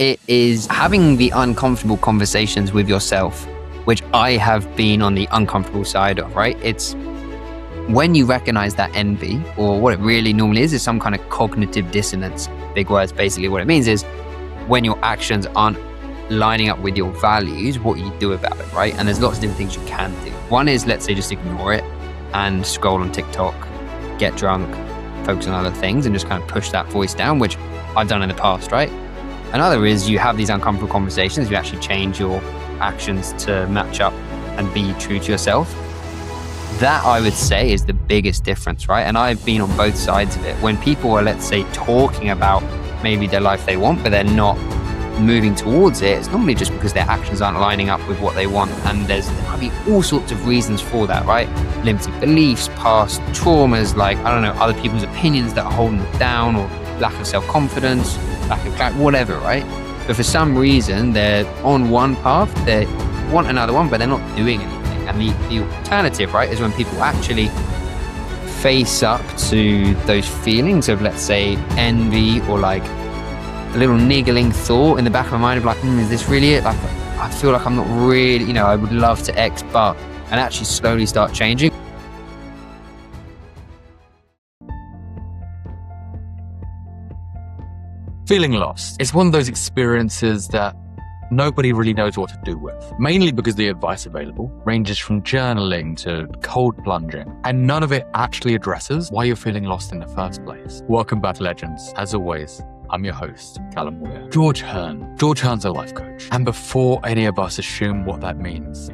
it is having the uncomfortable conversations with yourself, which I have been on the uncomfortable side of, right? It's when you recognize that envy, or what it really normally is some kind of cognitive dissonance. Big words. Basically what it means is when your actions aren't lining up with your values, what you do about it, right? And there's lots of different things you can do. One is, let's say, just ignore it and scroll on TikTok, get drunk, focus on other things, and just kind of push that voice down, which I've done in the past, right? Another is you have these uncomfortable conversations, you actually change your actions to match up and be true to yourself. That, I would say, is the biggest difference, right? And I've been on both sides of it. When people are, let's say, talking about maybe their life they want, but they're not moving towards it, it's normally just because their actions aren't lining up with what they want. And there might be all sorts of reasons for that, right? Limiting beliefs, past traumas, like, I don't know, other people's opinions that are holding them down, or lack of self-confidence, lack of clarity, whatever, right? But for some reason, they're on one path, they want another one, but they're not doing anything. And the alternative, right, is when people actually face up to those feelings of, let's say, envy, or like a little niggling thought in the back of my mind of like, is this really it? Like, I feel like I'm not really, I would love to X, but, and actually slowly start changing. Feeling lost is one of those experiences that nobody really knows what to do with, mainly because the advice available ranges from journaling to cold plunging, and none of it actually addresses why you're feeling lost in the first place. Welcome back, legends. As always, I'm your host, Callum Weir. George Hearn. George Hearn's a life coach. And before any of us assume what that means,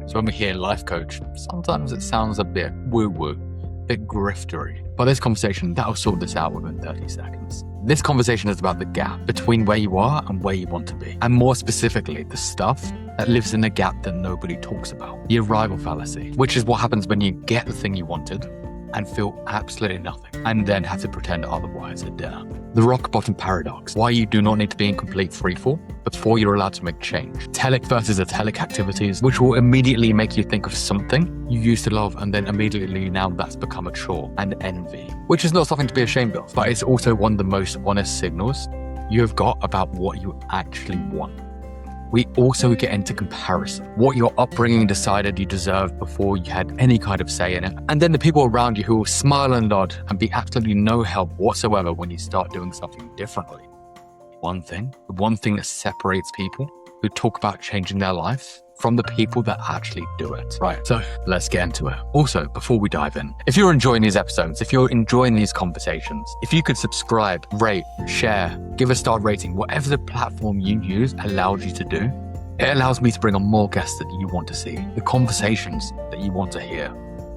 so when we hear life coach, sometimes it sounds a bit woo-woo, a bit griftery. But this conversation, that'll sort this out within 30 seconds. This conversation is about the gap between where you are and where you want to be. And more specifically, the stuff that lives in the gap that nobody talks about. The arrival fallacy, which is what happens when you get the thing you wanted and feel absolutely nothing, and then have to pretend otherwise at dinner. The rock bottom paradox, why you do not need to be in complete freefall before you're allowed to make change. Telic versus atelic activities, which will immediately make you think of something you used to love, and then immediately now that's become a chore. And envy, which is not something to be ashamed of, but it's also one of the most honest signals you have got about what you actually want. We also get into comparison, what your upbringing decided you deserved before you had any kind of say in it. And then the people around you who will smile and nod and be absolutely no help whatsoever when you start doing something differently. The one thing that separates people who talk about changing their lives from the people that actually do it. Right, so let's get into it. Also, before we dive in, if you're enjoying these episodes, if you're enjoying these conversations, if you could subscribe, rate, share, give a star rating, whatever the platform you use allows you to do, it allows me to bring on more guests that you want to see, the conversations that you want to hear.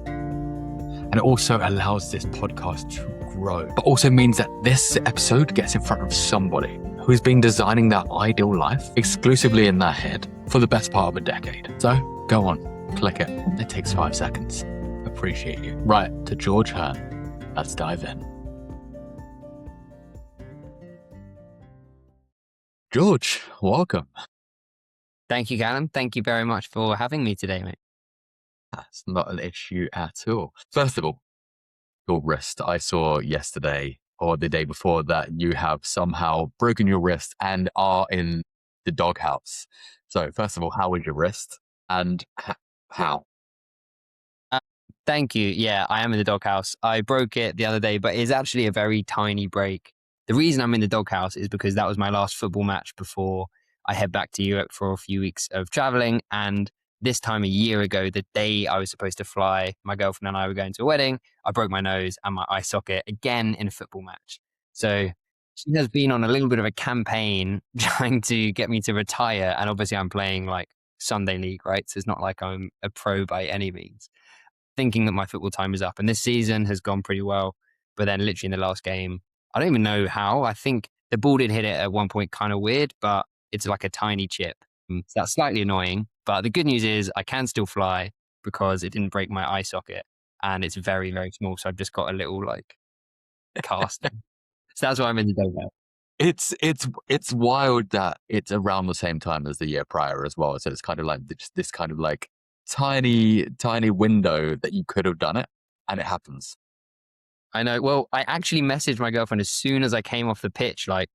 And it also allows this podcast to grow, but also means that this episode gets in front of somebody who's been designing their ideal life exclusively in their head for the best part of a decade. So go on, click it. It takes 5 seconds. Appreciate you. Right, to George Hearn. Let's dive in. George, welcome. Thank you, Callum. Thank you very much for having me today, mate. That's not an issue at all. First of all, your wrist. I saw yesterday or the day before that you have somehow broken your wrist and are in the doghouse. So first of all, how was your wrist and how? Thank you. Yeah, I am in the doghouse. I broke it the other day, but it's actually a very tiny break. The reason I'm in the doghouse is because that was my last football match before I head back to Europe for a few weeks of traveling. And this time a year ago, the day I was supposed to fly, my girlfriend and I were going to a wedding. I broke my nose and my eye socket again in a football match. So she has been on a little bit of a campaign trying to get me to retire. And obviously I'm playing like Sunday league, right? So it's not like I'm a pro by any means. Thinking that my football time is up. And this season has gone pretty well. But then literally in the last game, I don't even know how. I think the ball did hit it at one point kind of weird, but it's like a tiny chip. So that's slightly annoying. But the good news is I can still fly because it didn't break my eye socket. And it's very, very small. So I've just got a little like cast. So that's why I'm in the doghouse. It's wild that it's around the same time as the year prior as well. So it's kind of like just this kind of like tiny window that you could have done it, and it happens. I know. Well, I actually messaged my girlfriend as soon as I came off the pitch, like,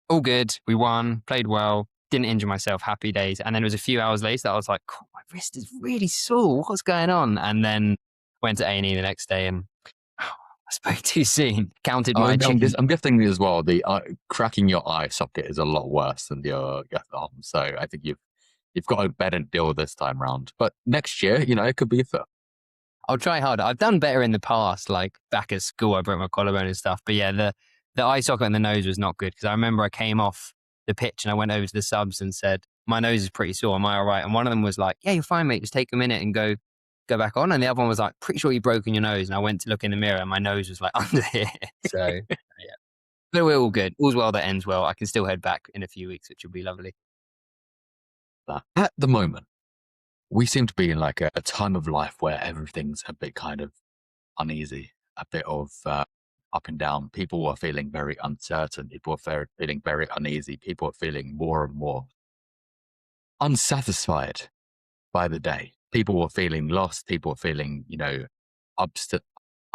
all good. We won, played well, didn't injure myself, happy days. And then it was a few hours later that I was like, "Oh, my wrist is really sore. What's going on?" And then went to A&E the next day and I spoke too soon. Counted my achievements. I'm guessing as well, the cracking your eye socket is a lot worse than your thumb. So I think you've got a better deal this time round. But next year, it could be a fit. I'll try harder. I've done better in the past, like back at school, I broke my collarbone and stuff. But yeah, the eye socket and the nose was not good because I remember I came off the pitch and I went over to the subs and said, "My nose is pretty sore. Am I all right?" And one of them was like, "Yeah, you're fine, mate. Just take a minute and go back on." And the other one was like, "Pretty sure you've broken your nose." And I went to look in the mirror and my nose was like under here. So yeah, but we're all good. All's well that ends well. I can still head back in a few weeks, which will be lovely. At the moment, we seem to be in like a time of life where everything's a bit kind of uneasy, a bit of up and down. People are feeling very uncertain. People are feeling very uneasy. People are feeling more and more unsatisfied by the day. People are feeling lost. People are feeling,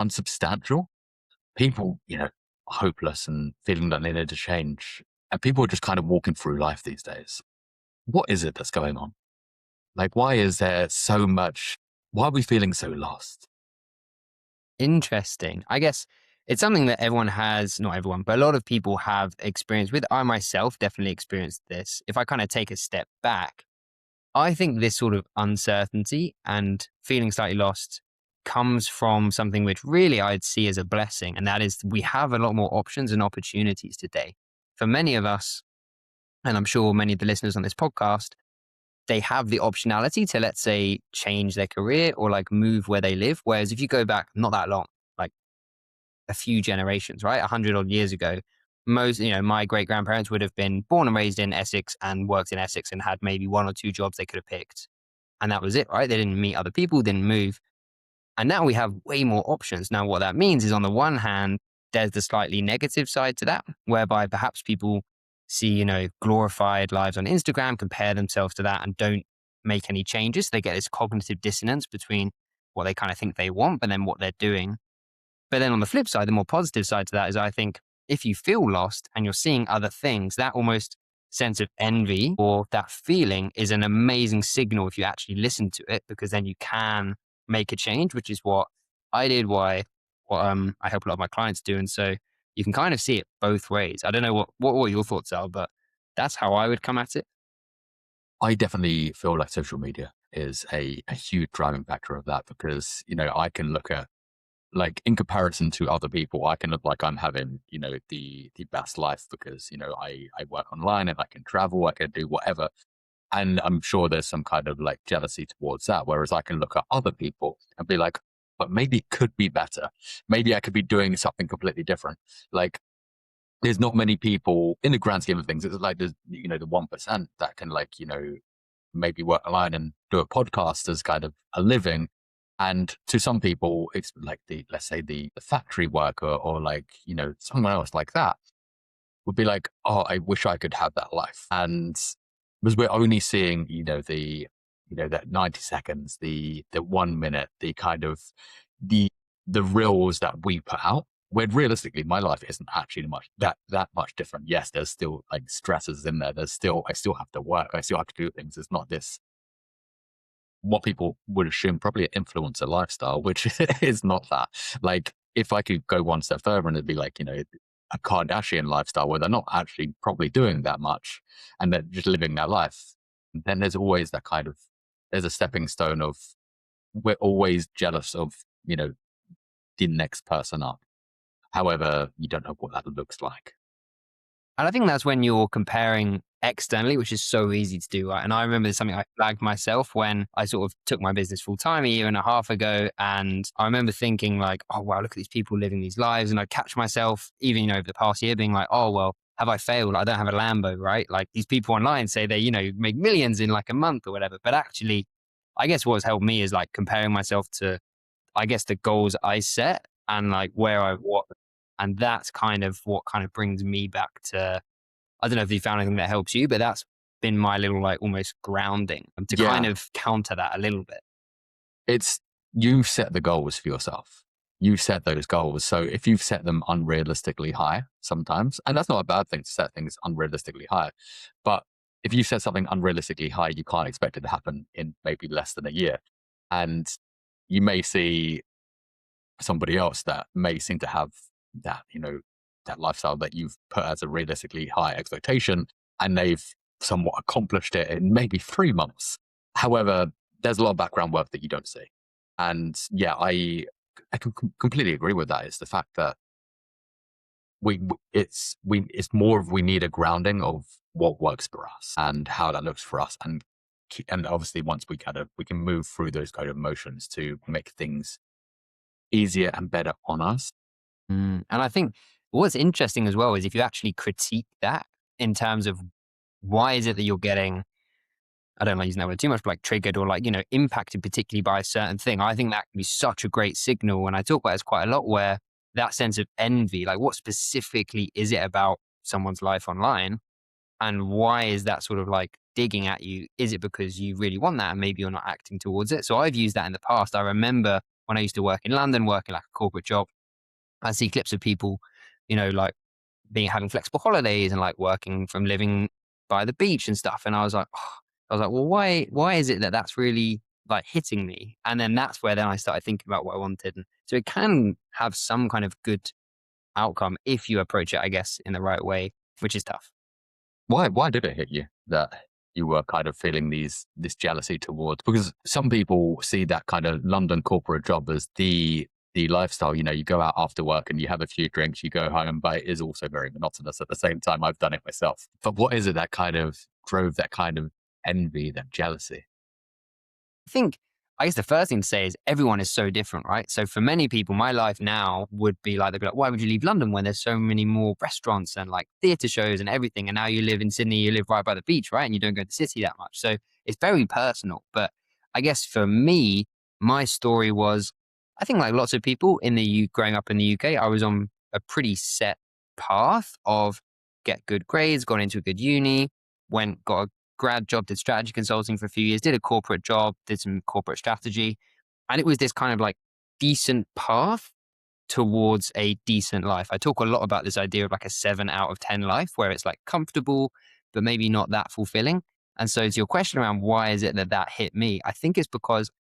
unsubstantial. People, hopeless and feeling that they need to change. And people are just kind of walking through life these days. What is it that's going on? Like, why is there so much? Why are we feeling so lost? Interesting. I guess it's something that everyone has, not everyone, but a lot of people have experience with. I myself definitely experienced this. If I kind of take a step back, I think this sort of uncertainty and feeling slightly lost comes from something which really I'd see as a blessing. And that is we have a lot more options and opportunities today. For many of us, and I'm sure many of the listeners on this podcast, they have the optionality to, let's say, change their career or like move where they live. Whereas if you go back not that long, like a few generations, right? 100 odd years ago, most, my great grandparents would have been born and raised in Essex and worked in Essex and had maybe one or two jobs they could have picked. And that was it, right? They didn't meet other people, didn't move. And now we have way more options. Now, what that means is on the one hand, there's the slightly negative side to that, whereby perhaps people see, glorified lives on Instagram, compare themselves to that and don't make any changes. They get this cognitive dissonance between what they kind of think they want, but then what they're doing. But then on the flip side, the more positive side to that is I think if you feel lost and you're seeing other things, that almost sense of envy or that feeling is an amazing signal if you actually listen to it, because then you can make a change, which is what I did, what I help a lot of my clients do. And so you can kind of see it both ways. I don't know what your thoughts are, but that's how I would come at it. I definitely feel like social media is a huge driving factor of that because, I can look at, like, in comparison to other people, I can look like I'm having, the best life because, I work online and I can travel, I can do whatever. And I'm sure there's some kind of like jealousy towards that. Whereas I can look at other people and be like, but maybe it could be better. Maybe I could be doing something completely different. Like, there's not many people in the grand scheme of things. It's like there's, the 1% that can, like, maybe work online and do a podcast as kind of a living. And to some people, it's like let's say the factory worker or like, someone else like that would be like, oh, I wish I could have that life. And because we're only seeing, that 90 seconds, the 1 minute, the kind of the reels that we put out, when realistically my life isn't actually that much different. Yes, there's still like stresses in there. I still have to work. I still have to do things. It's not this, what people would assume probably an influencer lifestyle, which is not that. Like, if I could go one step further and it'd be like, a Kardashian lifestyle where they're not actually probably doing that much and they're just living their life, then there's always that kind of, there's a stepping stone of, we're always jealous of, the next person up. However, you don't know what that looks like. And I think that's when you're comparing externally, which is so easy to do. Right? And I remember there's something I flagged myself when I sort of took my business full time a year and a half ago. And I remember thinking like, oh, wow, look at these people living these lives. And I catch myself even, over the past year being like, oh, well, have I failed? I don't have a Lambo, right? Like these people online say they, make millions in like a month or whatever. But actually, I guess what has helped me is like comparing myself to, I guess, the goals I set and like what. And that's kind of what kind of brings me back to, I don't know if you found anything that helps you, but that's been my little like almost grounding to kind of counter that a little bit. It's, you set the goals for yourself. you set those goals. So if you've set them unrealistically high sometimes, and that's not a bad thing to set things unrealistically high, but if you set something unrealistically high, you can't expect it to happen in maybe less than a year. And you may see somebody else that may seem to have that, that lifestyle that you've put as a realistically high expectation, and they've somewhat accomplished it in maybe 3 months. However, there's a lot of background work that you don't see. And yeah, I can completely agree with that. It's the fact that it's more of we need a grounding of what works for us and how that looks for us, and obviously once we can move through those kind of motions to make things easier and better on us. And I think what's interesting as well is if you actually critique that in terms of why is it that you're getting, I don't like using that word too much, but like triggered or like, impacted particularly by a certain thing. I think that can be such a great signal. And I talk about this quite a lot where that sense of envy, like what specifically is it about someone's life online? And why is that sort of like digging at you? Is it because you really want that and maybe you're not acting towards it? So I've used that in the past. I remember when I used to work in London, working like a corporate job, I see clips of people, like having flexible holidays and like working from living by the beach and stuff. And I was like, well, why is it that that's really like hitting me? And then that's where then I started thinking about what I wanted. And so it can have some kind of good outcome if you approach it, I guess, in the right way, which is tough. Why did it hit you that you were kind of feeling this jealousy towards? Because some people see that kind of London corporate job as the lifestyle. You go out after work and you have a few drinks, you go home, but it is also very monotonous at the same time. I've done it myself. But what is it that kind of drove that kind of envy, that jealousy? I think, I guess the first thing to say is everyone is so different, right? So for many people, my life now would be like, they'd be like, why would you leave London when there's so many more restaurants and like theatre shows and everything? And now you live in Sydney, you live right by the beach, right? And you don't go to the city that much. So it's very personal. But I guess for me, my story was, I think like lots of people growing up in the UK, I was on a pretty set path of get good grades, got into a good uni, got a grad job, did strategy consulting for a few years, did a corporate job, did some corporate strategy. And it was this kind of like decent path towards a decent life. I talk a lot about this idea of like a 7 out of 10 life where it's like comfortable, but maybe not that fulfilling. And so to your question around why is it that that hit me, I think it's because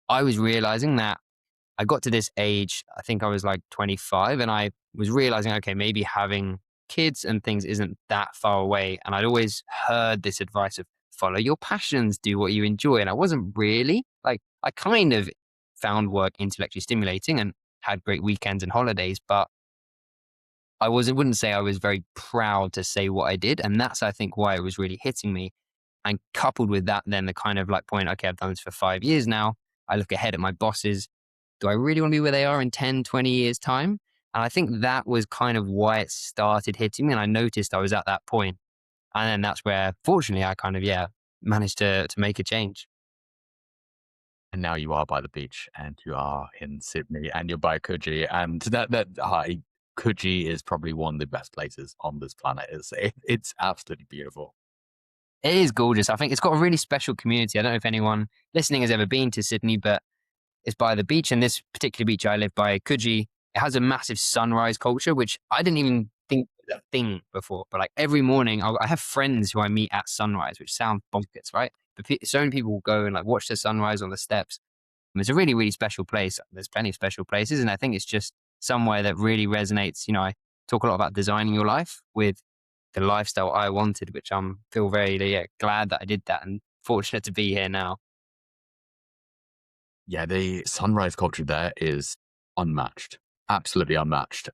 I was realizing that I got to this age, I think I was like 25, and I was realizing, okay, maybe having kids and things isn't that far away. And I'd always heard this advice of follow your passions, do what you enjoy. And I wasn't really like, I kind of found work intellectually stimulating and had great weekends and holidays, but wouldn't say I was very proud to say what I did. And that's, I think, why it was really hitting me. And coupled with that, then the kind of like point, okay, I've done this for 5 years now. I look ahead at my bosses. Do I really want to be where they are in 10, 20 years' time? And I think that was kind of why it started hitting me. And I noticed I was at that point. And then that's where, fortunately, I kind of, managed to make a change. And now you are by the beach and you are in Sydney and you're by Coogee, and Coogee is probably one of the best places on this planet. It's absolutely beautiful. It is gorgeous. I think it's got a really special community. I don't know if anyone listening has ever been to Sydney, but it's by the beach. And this particular beach I live by, Coogee, it has a massive sunrise culture, which I didn't even think was a thing before. But like every morning, I have friends who I meet at sunrise, which sounds bonkers, right? But so many people will go and like watch the sunrise on the steps. And it's a really, really special place. There's plenty of special places. And I think it's just somewhere that really resonates. I talk a lot about designing your life with the lifestyle I wanted, which I'm feel very glad that I did that and fortunate to be here now. Yeah, the sunrise culture there is unmatched, absolutely unmatched.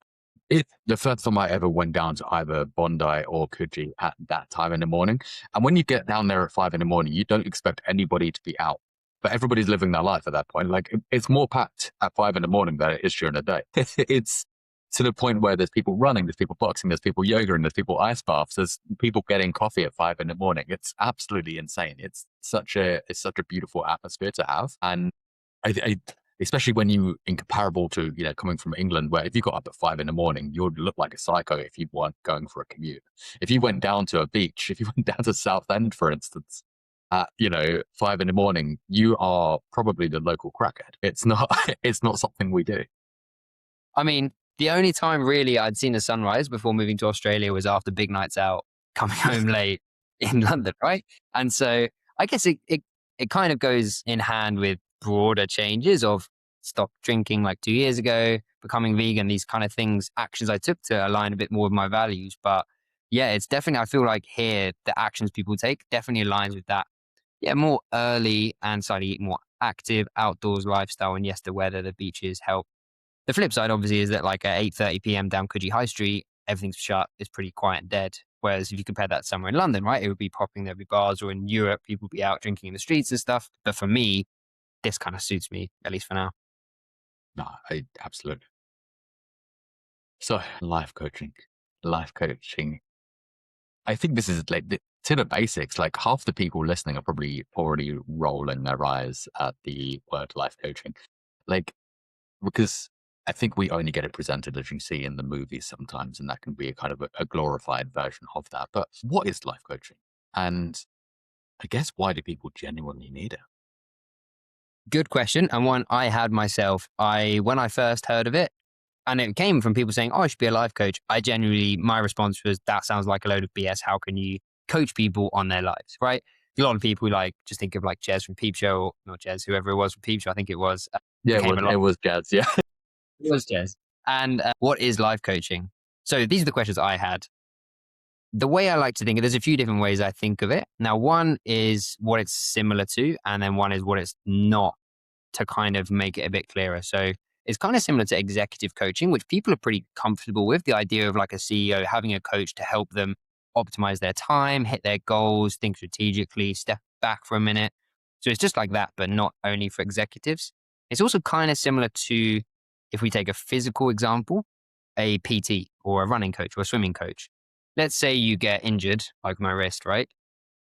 It's the first time I ever went down to either Bondi or Coogee at that time in the morning. And when you get down there at 5 in the morning, you don't expect anybody to be out, but everybody's living their life at that point. Like it's more packed at 5 in the morning than it is during the day. It's to the point where there's people running, there's people boxing, there's people yoga, and there's people ice baths, there's people getting coffee at 5 in the morning. It's absolutely insane. It's such a beautiful atmosphere to have. And I especially when you, in comparable to, coming from England, where if you got up at 5 in the morning, you would look like a psycho if you weren't going for a commute. If you went down to a beach, if you went down to Southend, for instance, at, 5 in the morning, you are probably the local crackhead. It's not, it's not something we do. I mean, the only time really I'd seen the sunrise before moving to Australia was after big nights out, coming home late in London, right? And so I guess it kind of goes in hand with broader changes of stop drinking like 2 years ago, becoming vegan, these kind of things, actions I took to align a bit more with my values. But yeah, it's definitely, I feel like here, the actions people take definitely aligns with that. Yeah, more early and slightly more active outdoors lifestyle. And yes, the weather, the beaches help. The flip side, obviously, is that like at 8:30 p.m. down Coogee High Street, everything's shut. It's pretty quiet and dead. Whereas if you compare that somewhere in London, right, it would be popping, there'd be bars, or in Europe, people would be out drinking in the streets and stuff. But for me, this kind of suits me, at least for now. No, absolutely. So life coaching, life coaching. I think this is like to the basics. Like half the people listening are probably already rolling their eyes at the word life coaching. Like, because I think we only get it presented as you see in the movies sometimes, and that can be a kind of a glorified version of that. But what is life coaching? And I guess why do people genuinely need it? Good question. And one I had myself. When I first heard of it, and it came from people saying, "Oh, I should be a life coach." I genuinely, my response was, "That sounds like a load of BS. How can you coach people on their lives?" Right? A lot of people like just think of like Jez from Peep Show, or not Jez, whoever it was from Peep Show. I think it was. Yeah, Became a lot. it was jazz. Yeah. It was Jez. And what is life coaching? So these are the questions I had. The way I like to think of it, there's a few different ways I think of it. Now, one is what it's similar to, and then one is what it's not, to kind of make it a bit clearer. So it's kind of similar to executive coaching, which people are pretty comfortable with. The idea of like a CEO having a coach to help them optimize their time, hit their goals, think strategically, step back for a minute. So it's just like that, but not only for executives. It's also kind of similar to, if we take a physical example, a PT or a running coach or a swimming coach. Let's say you get injured, like my wrist, right?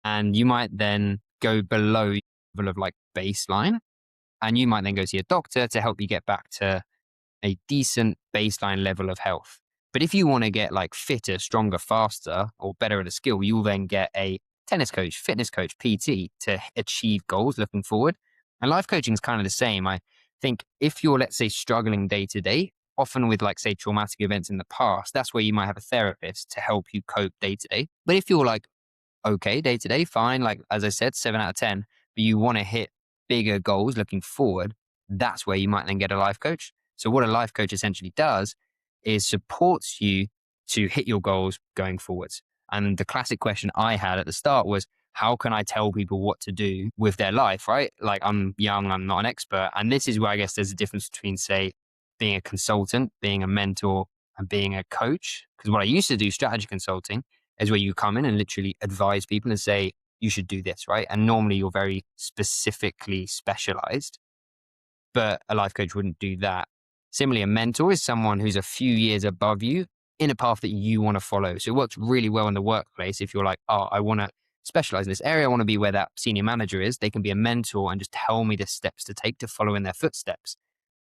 And you might then go below the level of like baseline, and you might then go see a doctor to help you get back to a decent baseline level of health. But if you want to get like fitter, stronger, faster, or better at a skill, you'll then get a tennis coach, fitness coach, PT to achieve goals looking forward. And life coaching is kind of the same. I think if you're, let's say, struggling day to day, often with like, say, traumatic events in the past, that's where you might have a therapist to help you cope day to day. But if you're like, okay, day to day, fine. Like, as I said, 7 out of 10, but you want to hit bigger goals looking forward, that's where you might then get a life coach. So what a life coach essentially does is supports you to hit your goals going forwards. And the classic question I had at the start was, how can I tell people what to do with their life, right? Like, I'm young, I'm not an expert. And this is where I guess there's a difference between, say, being a consultant, being a mentor, and being a coach. Because what I used to do, strategy consulting, is where you come in and literally advise people and say, you should do this, right? And normally you're very specifically specialized, but a life coach wouldn't do that. Similarly, a mentor is someone who's a few years above you in a path that you want to follow. So it works really well in the workplace. If you're like, oh, I want to specialize in this area, I want to be where that senior manager is, they can be a mentor and just tell me the steps to take to follow in their footsteps.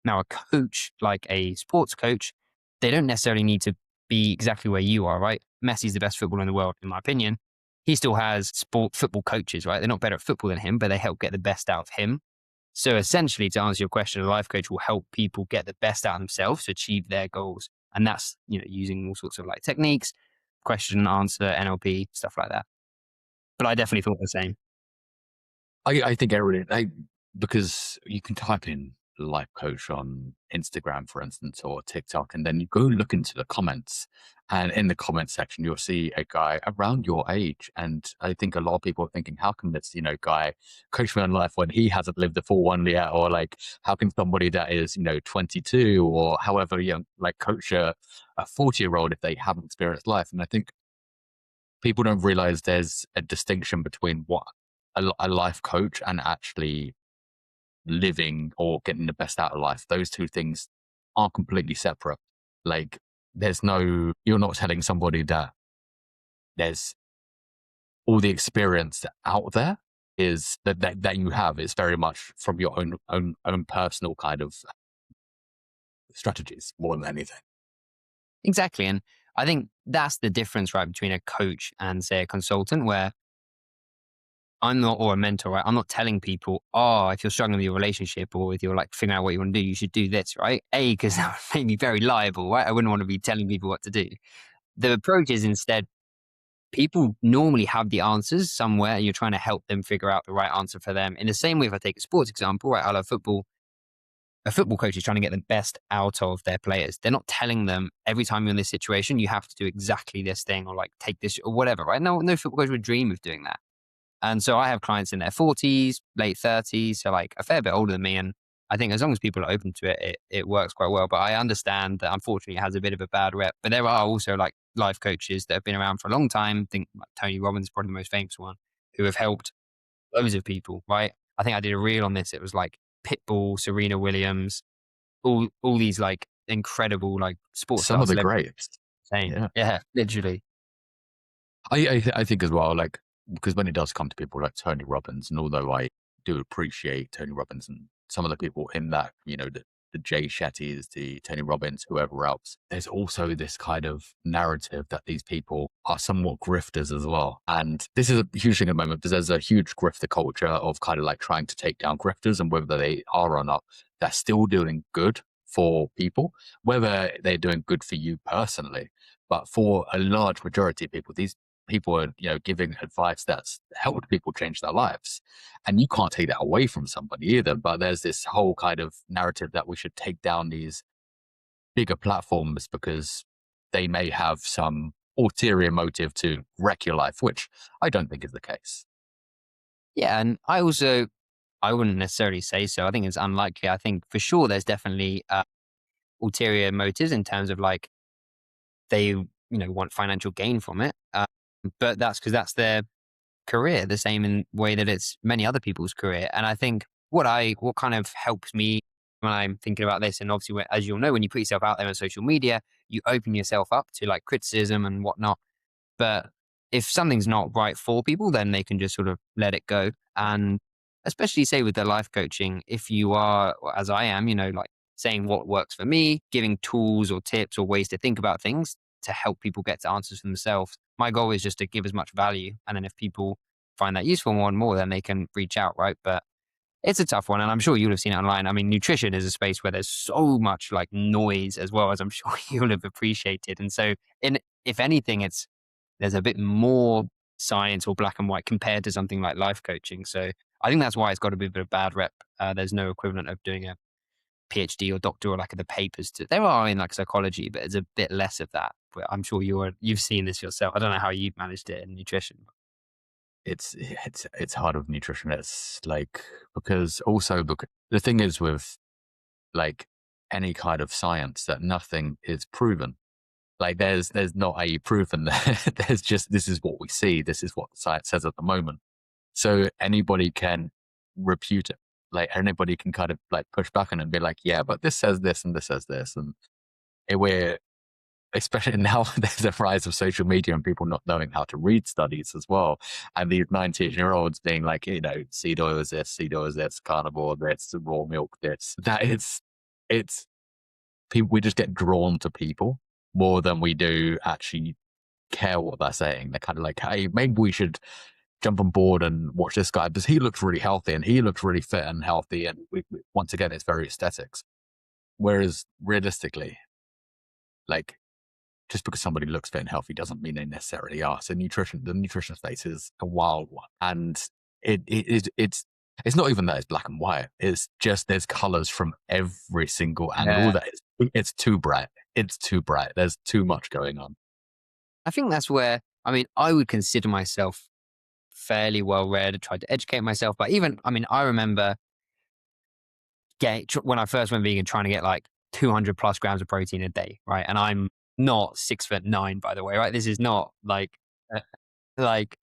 Now, a coach, like a sports coach, they don't necessarily need to be exactly where you are, right? Messi's the best footballer in the world, in my opinion. He still has football coaches, right? They're not better at football than him, but they help get the best out of him. So essentially, to answer your question, a life coach will help people get the best out of themselves to achieve their goals. And that's, using all sorts of like techniques, question and answer, NLP, stuff like that. But I definitely thought the same. I think everything, because you can type in life coach on Instagram, for instance, or TikTok, and then you go look into the comments. And in the comment section, you'll see a guy around your age. And I think a lot of people are thinking, how can this, guy coach me on life when he hasn't lived the full one yet? Or like, how can somebody that is, 22 or however young, like coach a 40-year-old if they haven't experienced life? And I think people don't realize there's a distinction between what a life coach and actually living or getting the best out of life. Those two things are completely separate. Like, you're not telling somebody that there's all the experience out there is that you have is very much from your own personal kind of strategies more than anything. Exactly. And I think that's the difference, right, between a coach and, say, a consultant, where I'm not, or a mentor, right? I'm not telling people, oh, if you're struggling with your relationship or if you're like figuring out what you want to do, you should do this, right? A, because that would make me very liable, right? I wouldn't want to be telling people what to do. The approach is instead, people normally have the answers somewhere and you're trying to help them figure out the right answer for them. In the same way, if I take a sports example, right, I love football. A football coach is trying to get the best out of their players. They're not telling them every time you're in this situation, you have to do exactly this thing or like take this or whatever, right? No football coach would dream of doing that. And so I have clients in their 40s, late 30s, so like a fair bit older than me. And I think as long as people are open to it, it works quite well. But I understand that unfortunately it has a bit of a bad rep. But there are also like life coaches that have been around for a long time. I think like Tony Robbins is probably the most famous one, who have helped loads of people, right? I think I did a reel on this. It was like Pitbull, Serena Williams, all these like incredible like sports Some of stars, the celebrities. greats. Saying, Yeah. yeah, literally. I think as well, like, because when it does come to people like Tony Robbins, and although I do appreciate Tony Robbins and some of the people in that, the Jay Shetty's, the Tony Robbins, whoever else, there's also this kind of narrative that these people are somewhat grifters as well. And this is a huge thing at the moment because there's a huge grifter culture of kind of like trying to take down grifters, and whether they are or not, they're still doing good for people, whether they're doing good for you personally. But for a large majority of people, these people are, giving advice that's helped people change their lives. And you can't take that away from somebody either. But there's this whole kind of narrative that we should take down these bigger platforms because they may have some ulterior motive to wreck your life, which I don't think is the case. Yeah. And I wouldn't necessarily say so. I think it's unlikely. I think for sure there's definitely ulterior motives in terms of like they, want financial gain from it. But that's because that's their career, the same in way that it's many other people's career. And I think what kind of helps me when I'm thinking about this, and obviously, as you'll know, when you put yourself out there on social media, you open yourself up to like criticism and whatnot. But if something's not right for people, then they can just sort of let it go. And especially say with the life coaching, if you are, as I am, like saying what works for me, giving tools or tips or ways to think about things to help people get to answers for themselves. My goal is just to give as much value. And then if people find that useful more and more, then they can reach out, right? But it's a tough one. And I'm sure you'll have seen it online. I mean, nutrition is a space where there's so much like noise as well, as I'm sure you'll have appreciated. And so if anything, there's a bit more science or black and white compared to something like life coaching. So I think that's why it's got a bit of a bad rep. There's no equivalent of doing a PhD or doctor or like the papers there are in like psychology, but it's a bit less of that. But I'm sure you've seen this yourself. I don't know how you've managed it in nutrition. It's hard with nutrition. It's like, because the thing is with like any kind of science that nothing is proven. Like there's not a proven there's just, this is what we see. This is what the science says at the moment. So anybody can refute it. Like anybody can kind of like push back on it and be like, yeah, but this says this and this says this. And we're, especially now there's a rise of social media and people not knowing how to read studies as well. And these 19-year-olds being like, seed oil is this, carnivore this, raw milk this. It's people, we just get drawn to people more than we do actually care what they're saying. They're kind of like, hey, maybe we should jump on board and watch this guy because he looks really healthy and he looks really fit and healthy. And once again, it's very aesthetics. Whereas realistically, like, just because somebody looks fit and healthy doesn't mean they necessarily are. So the nutrition space is a wild one. And it's not even that it's black and white. It's just there's colors from every single angle. Yeah. It's too bright. It's too bright. There's too much going on. I think that's where, I mean, I would consider myself fairly well read, tried to educate myself. But even, I mean, I remember when I first went vegan, trying to get like 200 plus grams of protein a day, right? And I'm not 6'9", by the way, right? This is not like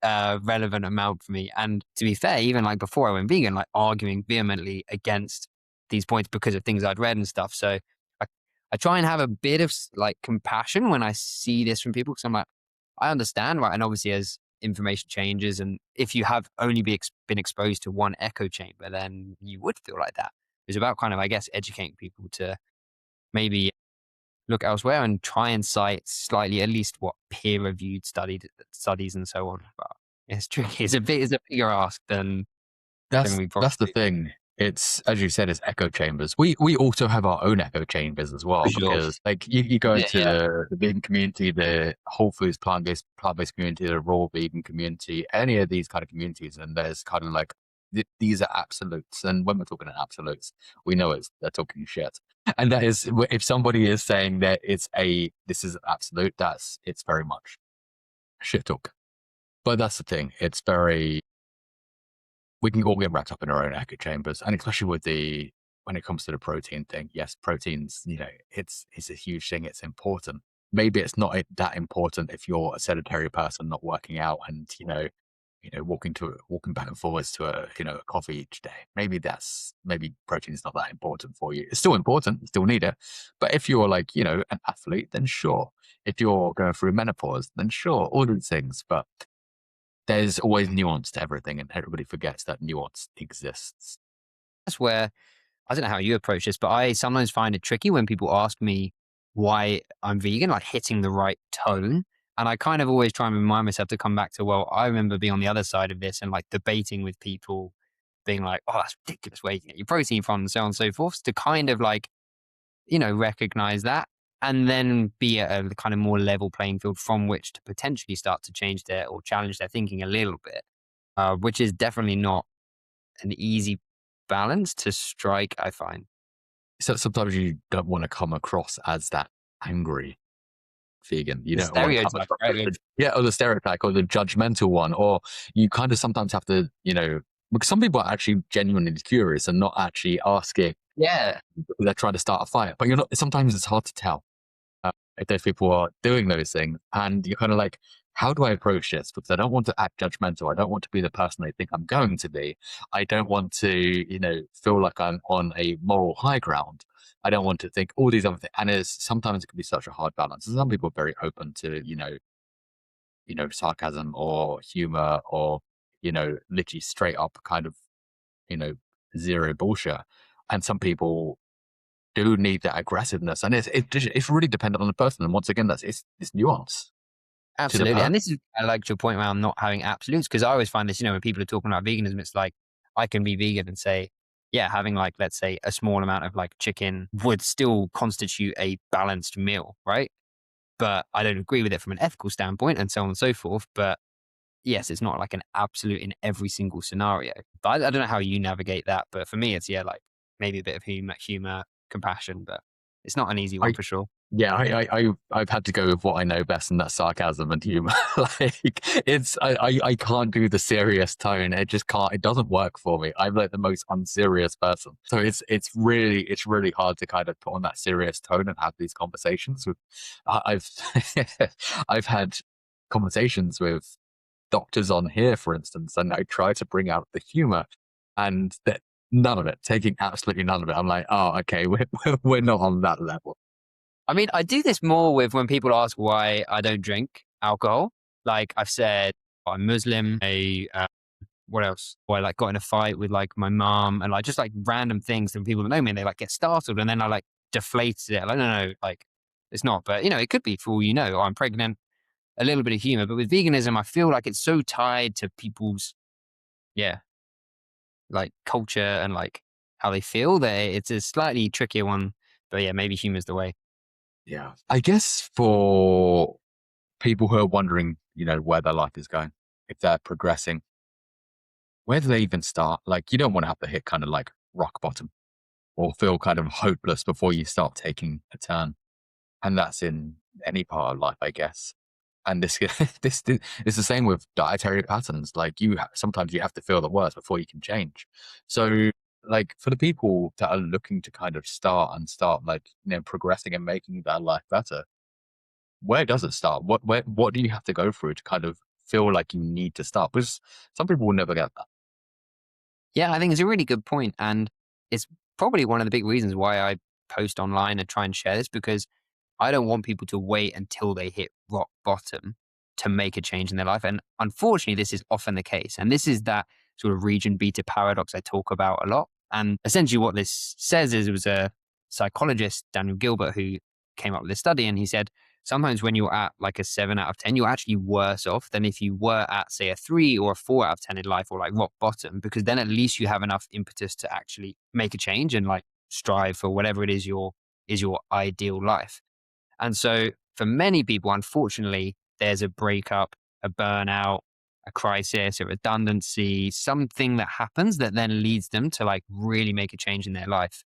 a relevant amount for me. And to be fair, even like before I went vegan, like arguing vehemently against these points because of things I'd read and stuff. So I, I try and have a bit of like compassion when I see this from people because I'm like, I understand, right? And obviously as information changes and if you have only been exposed to one echo chamber, then you would feel like that. It's about kind of, I guess, educating people to maybe look elsewhere and try and cite slightly, at least what peer-reviewed studies and so on. But It's tricky. It's a bigger ask than we That's the probably thing. It's, as you said, it's echo chambers. We also have our own echo chambers as for well, sure. because like you go Yeah, into yeah. the vegan community, the Whole Foods plant based community, the raw vegan community, any of these kind of communities, and there's kind of like these are absolutes. And when we're talking in absolutes, we know they're talking shit. And that is, if somebody is saying that this is absolute, it's very much shit talk. But that's the thing. It's very, we can all get wrapped up in our own echo chambers, and especially when it comes to the protein thing. Yes, proteins, it's a huge thing. It's important. Maybe it's not that important if you're a sedentary person not working out and walking back and forwards to a coffee each day. Maybe protein is not that important for you. It's still important. You still need it. But if you're like an athlete, then sure. If you're going through menopause, then sure. All these things, but there's always nuance to everything, and everybody forgets that nuance exists. That's where I don't know how you approach this, but I sometimes find it tricky when people ask me why I'm vegan, like hitting the right tone. And I kind of always try and remind myself to come back to, well, I remember being on the other side of this and like debating with people, being like, oh, that's ridiculous where you get your protein from and so on and so forth, to kind of like, recognize that and then be at a kind of more level playing field from which to potentially start to change their or challenge their thinking a little bit, which is definitely not an easy balance to strike, I find. So sometimes you don't want to come across as that angry vegan. You The don't want to come stereotype, across right? or the stereotype or the judgmental one, or you kind of sometimes have to, because some people are actually genuinely curious and not actually asking. Yeah, They're trying to start a fight, but you're not. Sometimes it's hard to tell if those people are doing those things, and you're kind of like, how do I approach this? Because I don't want to act judgmental. I don't want to be the person they think I'm going to be. I don't want to, feel like I'm on a moral high ground. I don't want to think all these other things. And sometimes it can be such a hard balance. And some people are very open to, sarcasm or humor or, literally straight up kind of, you know, zero bullshit. And some people do need that aggressiveness. And it's really dependent on the person. And once again, it's nuance to the absolutely. person. And this is, I like your point around not having absolutes, because I always find this, when people are talking about veganism, it's like, I can be vegan and say, yeah, having like, let's say a small amount of like chicken would still constitute a balanced meal, right? But I don't agree with it from an ethical standpoint and so on and so forth. But yes, it's not like an absolute in every single scenario. But I don't know how you navigate that. But for me, it's, yeah, like maybe a bit of humor, compassion, but it's not an easy one I for sure. Yeah, I've had to go with what I know best, and that's sarcasm and humor. Like I can't do the serious tone. It just can't. It doesn't work for me. I'm like the most unserious person. So it's really hard to kind of put on that serious tone and have these conversations with. I've I've had conversations with doctors on here, for instance, and I try to bring out the humor, and that none of it, taking absolutely none of it. I'm like, oh, okay, we're not on that level. I mean, I do this more with when people ask why I don't drink alcohol. Like I've said, I'm Muslim. What else? Or I like got in a fight with like my mom and like just like random things and people that know me and they like get startled and then I like deflated it. Like, no, like it's not, but it could be for all you know, or I'm pregnant, a little bit of humor. But with veganism, I feel like it's so tied to people's, yeah, like culture and like how they feel that it's a slightly trickier one. But yeah, maybe humor's the way. Yeah. I guess for people who are wondering, where their life is going, if they're progressing, where do they even start? Like, you don't want to have to hit kind of like rock bottom or feel kind of hopeless before you start taking a turn. And that's in any part of life, I guess. And this, this is the same with dietary patterns. Like sometimes you have to feel the worst before you can change. So like for the people that are looking to kind of start like, progressing and making their life better, where does it start? What do you have to go through to kind of feel like you need to start? Because some people will never get that. Yeah, I think it's a really good point, and it's probably one of the big reasons why I post online and try and share this, because I don't want people to wait until they hit rock bottom to make a change in their life. And unfortunately, this is often the case. And this is that sort of region beta paradox I talk about a lot. And essentially, what this says is it was a psychologist, Daniel Gilbert, who came up with this study. And he said, sometimes when you're at like a 7 out of 10, you're actually worse off than if you were at, say, a 3 or a 4 out of 10 in life, or like rock bottom, because then at least you have enough impetus to actually make a change and like strive for whatever it is your ideal life. And so for many people, unfortunately, there's a breakup, a burnout, a crisis, a redundancy, something that happens that then leads them to like really make a change in their life.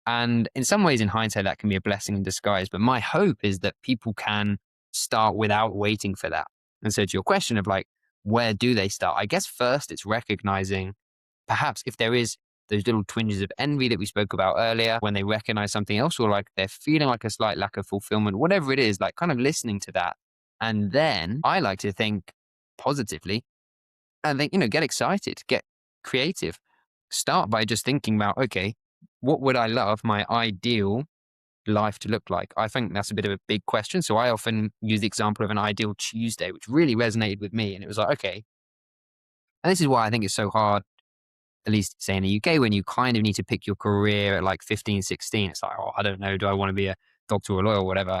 And in some ways, in hindsight, that can be a blessing in disguise. But my hope is that people can start without waiting for that. And so, to your question of like, where do they start? I guess first it's recognizing perhaps if there is those little twinges of envy that we spoke about earlier, when they recognize something else, or like they're feeling like a slight lack of fulfillment, whatever it is, like kind of listening to that. And then I like to think positively and think, get excited, get creative. Start by just thinking about, okay, what would I love my ideal life to look like? I think that's a bit of a big question. So I often use the example of an ideal Tuesday, which really resonated with me. And it was like, okay, and this is why I think it's so hard, at least say in the UK, when you kind of need to pick your career at like 15, 16. It's like, oh, I don't know. Do I want to be a doctor or a lawyer or whatever?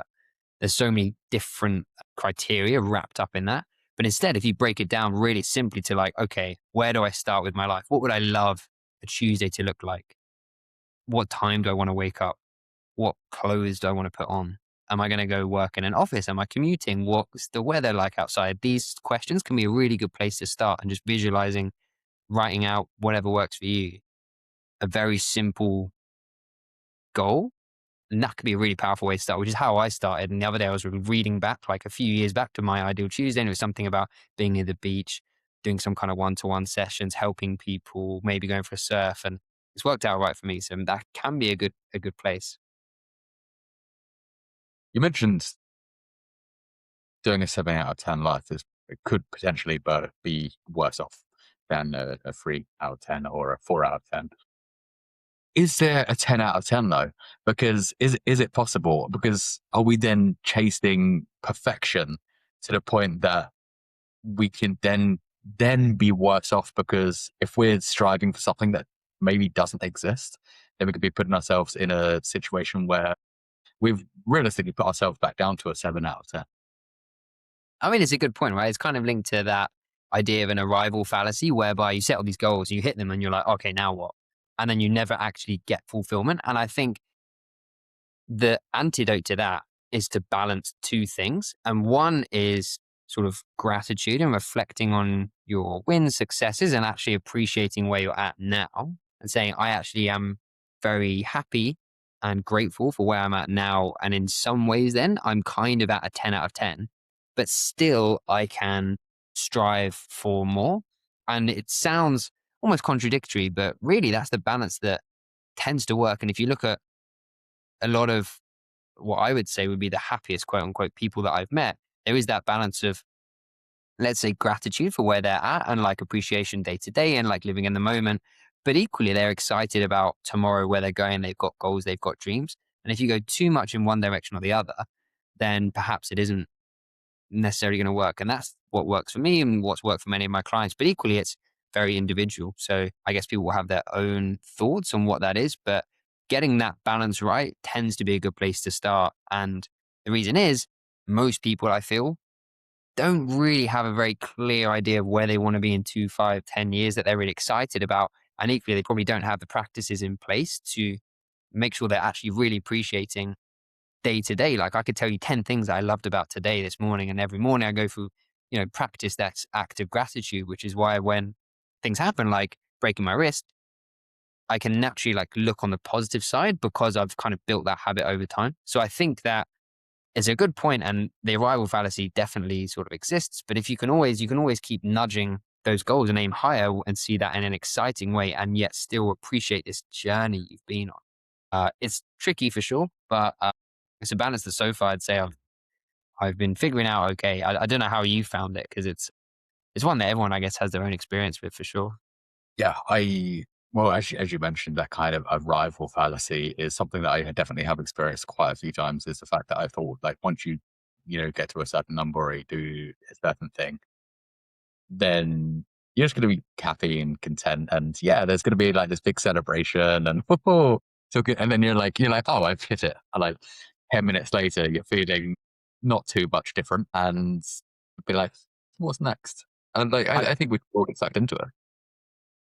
There's so many different criteria wrapped up in that. But instead, if you break it down really simply to like, okay, where do I start with my life? What would I love a Tuesday to look like? What time do I want to wake up? What clothes do I want to put on? Am I going to go work in an office? Am I commuting? What's the weather like outside? These questions can be a really good place to start, and just visualizing, writing out whatever works for you. A very simple goal. And that could be a really powerful way to start, which is how I started. And the other day I was reading back like a few years back to my ideal Tuesday, and it was something about being near the beach, doing some kind of one-to-one sessions, helping people, maybe going for a surf. And it's worked out right for me. So that can be a good place. You mentioned doing a 7 out of 10 life is it could potentially be worse off than a 3 out of 10 or a 4 out of 10. Is there a 10 out of 10 though? Because is it possible? Because are we then chasing perfection to the point that we can then be worse off? Because if we're striving for something that maybe doesn't exist, then we could be putting ourselves in a situation where we've realistically put ourselves back down to a 7 out of 10. I mean, it's a good point, right? It's kind of linked to that idea of an arrival fallacy, whereby you set all these goals, you hit them, and you're like, okay, now what? And then you never actually get fulfillment. And I think the antidote to that is to balance two things. And one is sort of gratitude and reflecting on your wins, successes, and actually appreciating where you're at now and saying, I actually am very happy and grateful for where I'm at now. And in some ways, then I'm kind of at a 10 out of 10, but still I can strive for more. And it sounds almost contradictory, but really that's the balance that tends to work. And if you look at a lot of what I would say would be the happiest quote unquote people that I've met, there is that balance of, let's say, gratitude for where they're at and like appreciation day to day and like living in the moment. But equally, they're excited about tomorrow, where they're going. They've got goals, they've got dreams. And if you go too much in one direction or the other, then perhaps it isn't necessarily going to work. And that's what works for me and what's worked for many of my clients. But equally, it's very individual. So I guess people will have their own thoughts on what that is. But getting that balance right tends to be a good place to start. And the reason is most people, I feel, don't really have a very clear idea of where they want to be in 2, 5, 10 years that they're really excited about. And equally, they probably don't have the practices in place to make sure they're actually really appreciating day to day. Like I could tell you 10 things I loved about today, this morning, and every morning I go through, practice that act of gratitude, which is why when things happen, like breaking my wrist, I can naturally like look on the positive side because I've kind of built that habit over time. So I think that is a good point, and the arrival fallacy definitely sort of exists. But if you can always keep nudging those goals and aim higher and see that in an exciting way, and yet still appreciate this journey you've been on. It's tricky for sure, but it's a balance that so far I'd say I've been figuring out. Okay, I don't know how you found it, because it's one that everyone, I guess, has their own experience with for sure. Yeah, well, as you mentioned, that kind of arrival fallacy is something that I definitely have experienced quite a few times. Is the fact that I thought like once you get to a certain number or you do a certain thing, then you're just going to be happy and content. And yeah, there's going to be like this big celebration and so good. And then you're like, oh, I've hit it. And like 10 minutes later, you're feeling not too much different, and be like, what's next? And like, I, I think we all get sucked into it.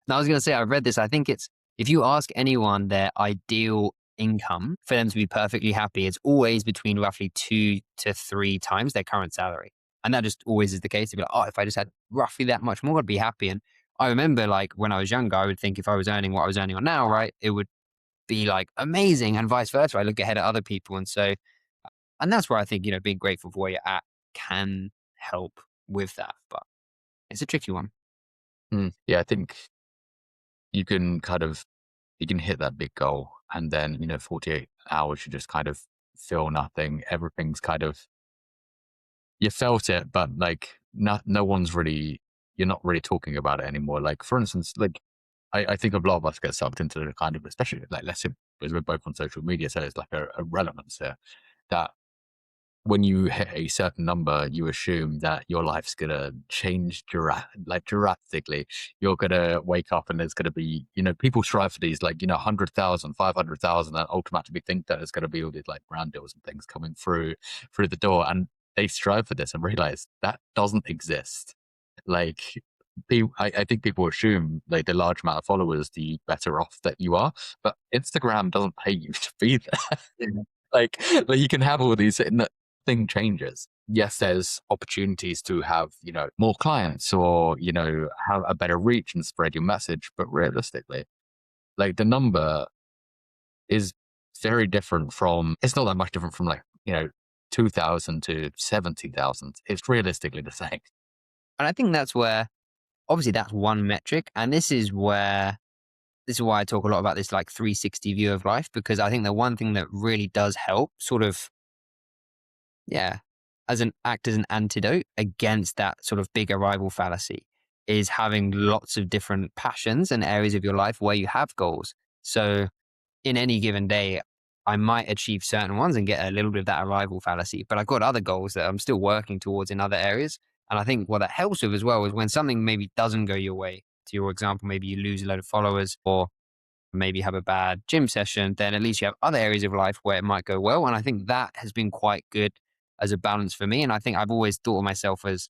now I was going to say, I read this. I think it's, if you ask anyone their ideal income for them to be perfectly happy, it's always between roughly 2 to 3 times their current salary. And that just always is the case. They'd be like, oh, if I just had roughly that much more, I'd be happy. And I remember like when I was younger, I would think if I was earning what I was earning on now, right, it would be like amazing, and vice versa. I look ahead at other people. And so, and that's where I think, being grateful for where you're at can help with that. But it's a tricky one. Yeah, I think you can kind of you can hit that big goal, and then 48 hours you just kind of feel nothing. Everything's kind of, you felt it, but like no one's really, you're not really talking about it anymore. Like for instance, like I think a lot of us get sucked into the kind of, especially like let's say because we're both on social media, so there's like a relevance here that when you hit a certain number, you assume that your life's gonna change drastically. You're gonna wake up and there's gonna be, people strive for these like, 100,000, 500,000, and automatically think that there's gonna be all these like brand deals and things coming through the door. And they strive for this and realize that doesn't exist. Like, I think people assume like the large amount of followers, the better off that you are, but Instagram doesn't pay you to be there. Like you can have all these, thing changes. Yes, there's opportunities to have, more clients or, have a better reach and spread your message. But realistically, like the number is very different from, it's not that much different from like, 2,000 to 70,000. It's realistically the same. And I think that's where, obviously that's one metric. And this is why I talk a lot about this like 360 view of life, because I think the one thing that really does help sort of, yeah, act as an antidote against that sort of big arrival fallacy is having lots of different passions and areas of your life where you have goals. So in any given day, I might achieve certain ones and get a little bit of that arrival fallacy, but I've got other goals that I'm still working towards in other areas. And I think what that helps with as well is when something maybe doesn't go your way, to your example, maybe you lose a load of followers or maybe have a bad gym session, then at least you have other areas of life where it might go well. And I think that has been quite good as a balance for me. And I think I've always thought of myself as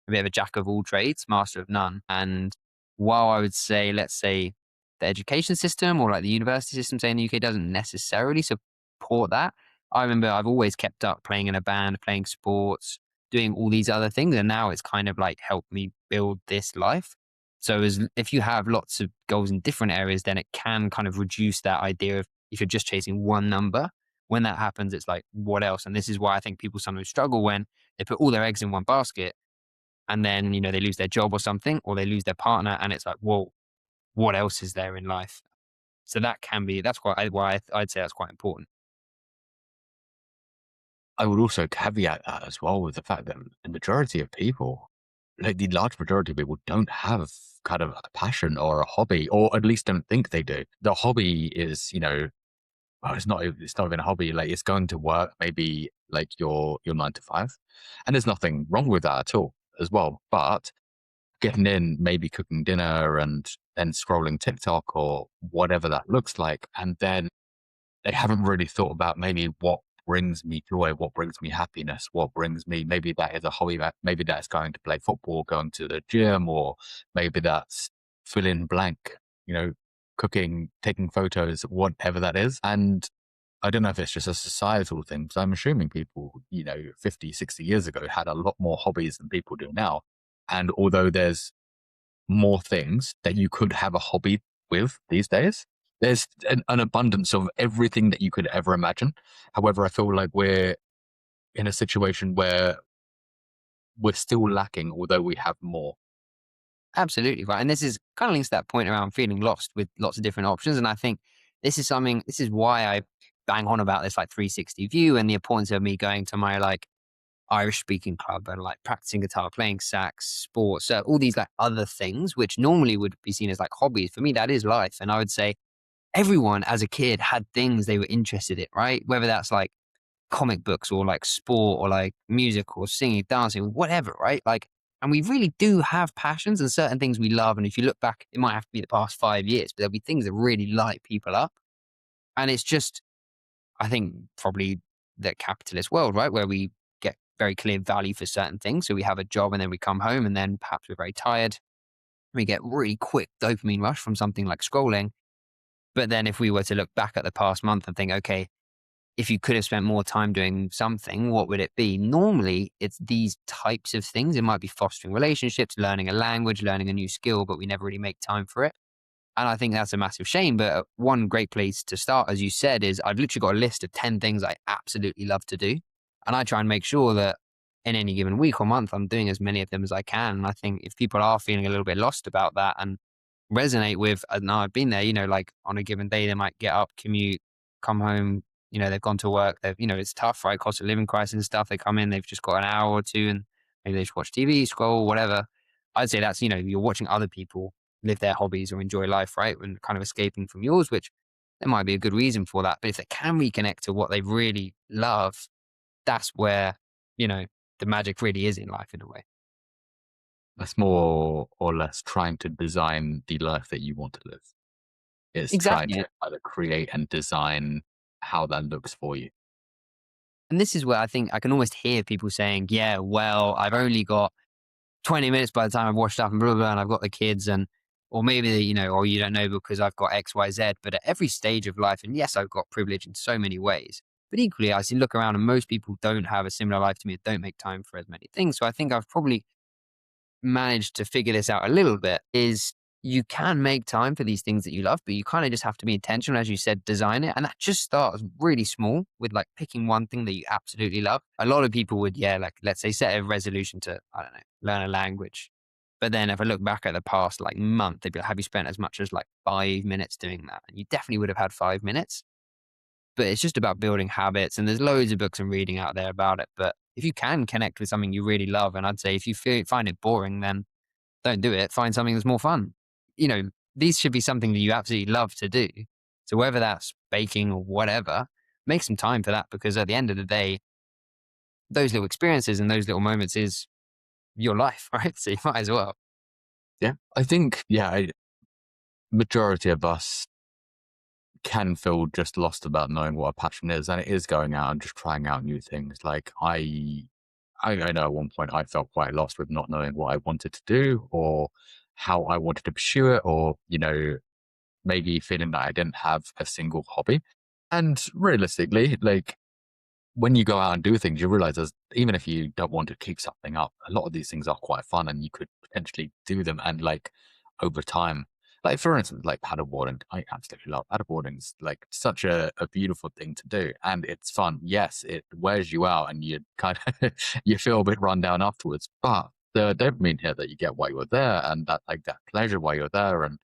a bit of a jack of all trades, master of none. And while I would say, let's say, the education system or like the university system, say in the UK, doesn't necessarily support that, I remember I've always kept up playing in a band, playing sports, doing all these other things. And now it's kind of like helped me build this life. So if you have lots of goals in different areas, then it can kind of reduce that idea of if you're just chasing one number. When that happens, it's like, what else? And this is why I think people sometimes struggle when they put all their eggs in one basket and then, they lose their job or something, or they lose their partner. And it's like, whoa, what else is there in life? So that can be, that's why I'd say that's quite important. I would also caveat that as well with the fact that the majority of people, like the large majority of people, don't have kind of a passion or a hobby, or at least don't think they do. The hobby is, well, it's not even a hobby. Like it's going to work, maybe like your 9 to 5, and there's nothing wrong with that at all as well. But getting in, maybe cooking dinner and then scrolling TikTok or whatever that looks like, and then they haven't really thought about maybe what brings me joy, what brings me happiness, what brings me, maybe that is a hobby, maybe that's going to play football, going to the gym, or maybe that's fill in blank, cooking, taking photos, whatever that is. And I don't know if it's just a societal thing, because I'm assuming people, 50, 60 years ago had a lot more hobbies than people do now. And although there's more things that you could have a hobby with these days, there's an abundance of everything that you could ever imagine. However, I feel like we're in a situation where we're still lacking, although we have more. Absolutely right. And this is kind of links to that point around feeling lost with lots of different options. And I think this is why I bang on about this like 360 view and the importance of me going to my like Irish speaking club and like practicing guitar, playing sax, sports, so all these like other things, which normally would be seen as like hobbies. For me, that is life. And I would say everyone as a kid had things they were interested in, right? Whether that's like comic books or like sport or like music or singing, dancing, whatever, right? Like, and we really do have passions and certain things we love. And if you look back, it might have to be the past 5 years, but there'll be things that really light people up. And it's just, I think, probably the capitalist world, right? Where we get very clear value for certain things. So we have a job and then we come home and then perhaps we're very tired. We get really quick dopamine rush from something like scrolling. But then if we were to look back at the past month and think, okay, if you could have spent more time doing something, what would it be? Normally, it's these types of things. It might be fostering relationships, learning a language, learning a new skill, but we never really make time for it. And I think that's a massive shame. But one great place to start, as you said, is I've literally got a list of 10 things I absolutely love to do. And I try and make sure that in any given week or month, I'm doing as many of them as I can. And I think if people are feeling a little bit lost about that and resonate with, and I've been there, like on a given day, they might get up, commute, come home, they've gone to work, it's tough, right? Cost of living crisis and stuff. They come in, they've just got an hour or two and maybe they just watch TV, scroll, whatever. I'd say that's, you're watching other people live their hobbies or enjoy life, right? And kind of escaping from yours, which there might be a good reason for that. But if they can reconnect to what they really love, that's where, the magic really is in life in a way. That's more or less trying to design the life that you want to live. It's trying Exactly. to either create and design how that looks for you. And this is where I think I can almost hear people saying, yeah, well, I've only got 20 minutes by the time I've washed up and blah, blah, blah, and I've got the kids or maybe, or you don't know because I've got X, Y, Z. But at every stage of life, and yes, I've got privilege in so many ways, but equally, I see look around and most people don't have a similar life to me, don't make time for as many things. So I think I've probably managed to figure this out a little bit is you can make time for these things that you love, but you kind of just have to be intentional, as you said, design it. And that just starts really small with like picking one thing that you absolutely love. A lot of people would, like, let's say set a resolution to, I don't know, learn a language. But then if I look back at the past like month, they'd be like, have you spent as much as like 5 minutes doing that? And you definitely would have had 5 minutes. But it's just about building habits. And there's loads of books and reading out there about it. But if you can connect with something you really love, and I'd say if you find it boring, then don't do it. Find something that's more fun. These should be something that you absolutely love to do. So whether that's baking or whatever, make some time for that because at the end of the day, those little experiences and those little moments is your life, right? So you might as well. Yeah. I think, majority of us can feel just lost about knowing what a passion is. And it is going out and just trying out new things. Like I know at one point I felt quite lost with not knowing what I wanted to do or how I wanted to pursue it, or, maybe feeling that I didn't have a single hobby. And realistically, like when you go out and do things, you realize there's, even if you don't want to keep something up, a lot of these things are quite fun and you could potentially do them. And like over time, like for instance, like paddleboarding, I absolutely love paddleboarding. It's like such a beautiful thing to do and it's fun. Yes, it wears you out and you kind of, you feel a bit run down afterwards, but the dopamine hit that you get while you're there and that like that pleasure while you're there. And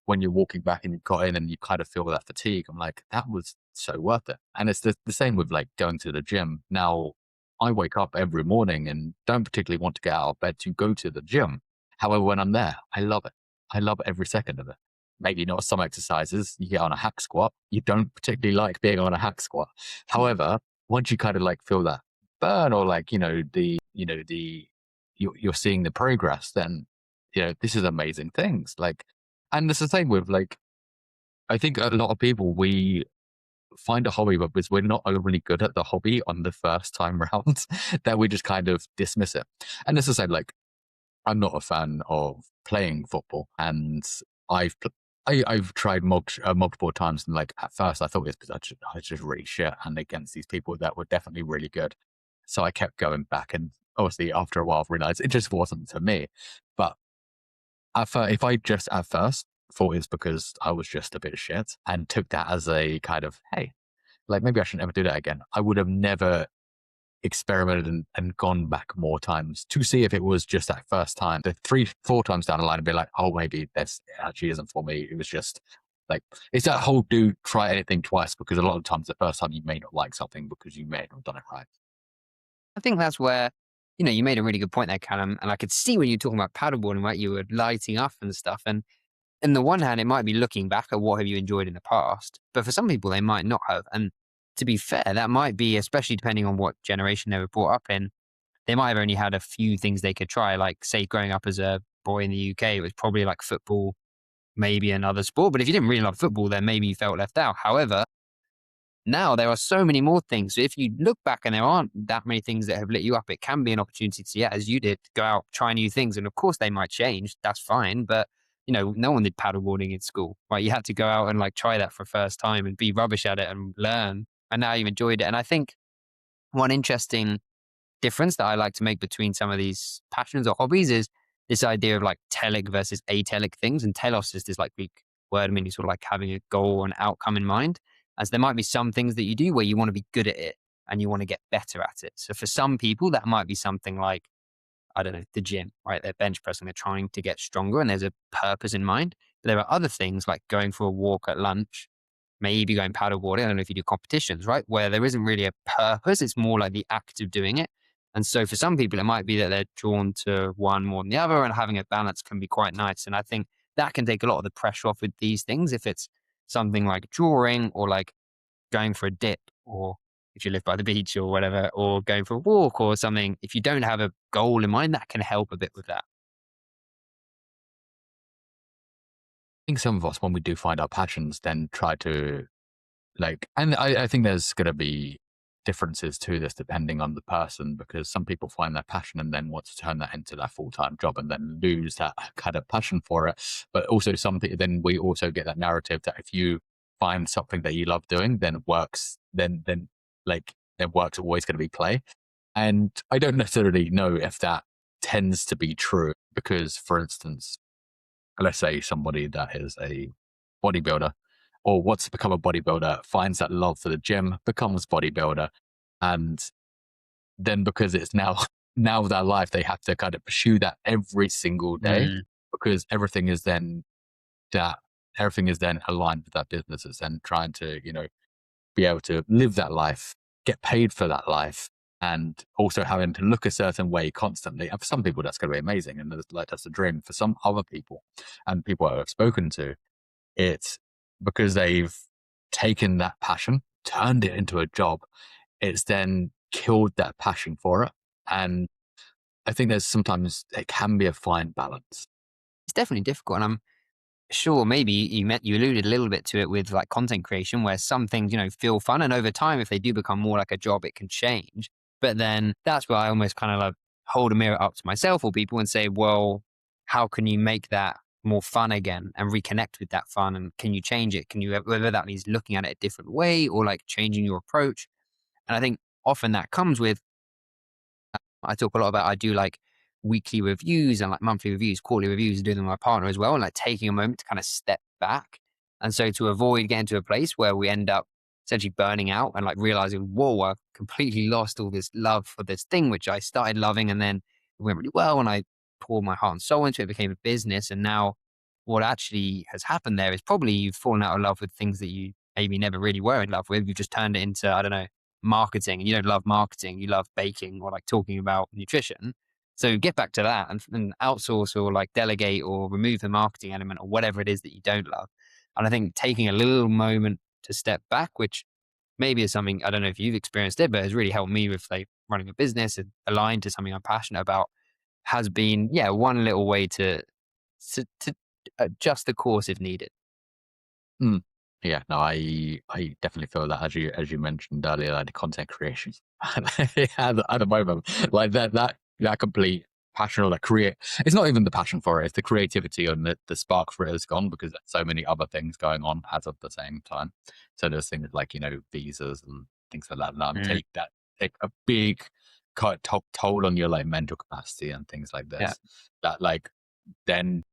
when you're walking back and you've got in and you kind of feel that fatigue, I'm like, that was so worth it. And it's the same with like going to the gym. Now, I wake up every morning and don't particularly want to get out of bed to go to the gym. However, when I'm there, I love it. I love every second of it. Maybe not some exercises. You get on a hack squat. You don't particularly like being on a hack squat. However, once you kind of like feel that burn or like, you're seeing the progress, then, this is amazing things. Like, and it's the same with like, I think a lot of people, we find a hobby, but because we're not overly good at the hobby on the first time round, that we just kind of dismiss it. And it's the same, like, I'm not a fan of playing football, and I've tried multiple times, and like at first I thought it was because I was just really shit, and against these people that were definitely really good. So I kept going back, and obviously after a while I realized it just wasn't for me. But if I just at first thought it's because I was just a bit shit and took that as a kind of, hey, like maybe I should never do that again, I would have never experimented and gone back more times to see if it was just that first time. The 3-4 times down the line, I'd be like, oh, maybe this actually isn't for me. It was just like, it's that whole do try anything twice, because a lot of times the first time you may not like something because you may not have done it right. I think that's where, you made a really good point there, Callum. And I could see when you're talking about paddleboarding, right? You were lighting up and stuff. And on the one hand, it might be looking back at what have you enjoyed in the past, but for some people, they might not have. And to be fair, that might be, especially depending on what generation they were brought up in, they might have only had a few things they could try. Like, say, growing up as a boy in the UK, it was probably like football, maybe another sport. But if you didn't really love football, then maybe you felt left out. However, Now there are so many more things. So if you look back and there aren't that many things that have lit you up, it can be an opportunity to, yeah, as you did, go out, try new things. And of course they might change. That's fine. But no one did paddleboarding in school, right? You had to go out and like try that for first time and be rubbish at it and learn. And now you've enjoyed it. And I think one interesting difference that I like to make between some of these passions or hobbies is this idea of like telic versus atelic things. And telos is this like Greek word meaning sort of like having a goal or an outcome in mind. As there might be some things that you do where you want to be good at it and you want to get better at it. So for some people, that might be something like, I don't know, the gym, right? They're bench pressing, they're trying to get stronger and there's a purpose in mind. But there are other things like going for a walk at lunch, maybe going paddleboarding. I don't know if you do competitions, right? Where there isn't really a purpose. It's more like the act of doing it. And so for some people, it might be that they're drawn to one more than the other, and having a balance can be quite nice. And I think that can take a lot of the pressure off with these things. If it's something like drawing or like going for a dip, or if you live by the beach or whatever, or going for a walk or something, if you don't have a goal in mind, that can help a bit with that. think some of us, when we do find our passions, then try to and I think there's going to be differences to this depending on the person, because some people find their passion and then want to turn that into their full-time job and then lose that kind of passion for it. But also then we also get that narrative that if you find something that you love doing, then it works, then work's always going to be play. And I don't necessarily know if that tends to be true, because for instance, let's say somebody that is a bodybuilder or wants to become a bodybuilder, finds that love for the gym, becomes bodybuilder, and then because it's now now their life, they have to kind of pursue that every single day, Mm, because that everything is then aligned with that business. It's then trying to be able to live that life, get paid for that life, and also having to look a certain way constantly. And for some people, that's going to be amazing, and that's a dream. For some other people, and people I've spoken to, it's because they've taken that passion, turned it into a job. It's then killed that passion for it. And I think there's sometimes it can be a fine balance. it's definitely difficult. And I'm sure maybe you alluded a little bit to it with like content creation, where some things feel fun, and over time, if they do become more like a job, it can change. But then that's where I almost kind of like hold a mirror up to myself or people and say, well, how can you make that more fun again and reconnect with that fun? And can you change it? Can you, whether that means looking at it a different way or like changing your approach? And I think often that comes with, I talk a lot about, I do like weekly reviews and like monthly reviews, quarterly reviews, and doing them with my partner as well. And like taking a moment to kind of step back. And so to avoid getting to a place where we end up essentially burning out and like realizing, whoa, I've completely lost all this love for this thing, which I started loving and then it went really well. And I poured my heart and soul into it, became a business. And now what actually has happened there is probably you've fallen out of love with things that you maybe never really were in love with. You've just turned it into, I don't know, marketing. And you don't love marketing, you love baking or like talking about nutrition. So get back to that and outsource or like delegate or remove the marketing element or whatever it is that you don't love. And I think taking a little moment to step back, which maybe is something, I don't know if you've experienced it, but has really helped me with like running a business and aligned to something I'm passionate about, has been, yeah, one little way to adjust the course if needed. Mm. Yeah, no, I definitely feel that, as you mentioned earlier, like the content creation at the moment, like that complete passion, or the create. It's not even the passion for it; it's the creativity and the spark for it has gone, because there's so many other things going on as of the same time. So there's things like visas and things like that. Mm, Take a big toll on your like mental capacity and things like yeah. this. That like then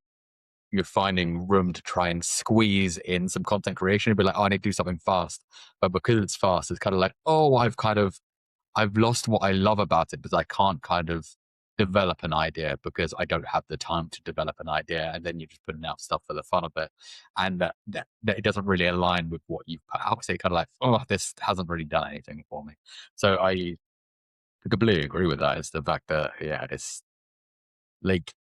you're finding room to try and squeeze in some content creation and be like, oh, I need to do something fast. But because it's fast, it's kind of like, oh, I've lost what I love about it, because I can't kind of develop an idea because I don't have the time to develop an idea. And then you're just putting out stuff for the fun of it. And that it doesn't really align with what you've put out. So you're kind of like, oh, this hasn't really done anything for me. So I completely agree with that. It's the fact that, yeah, it's like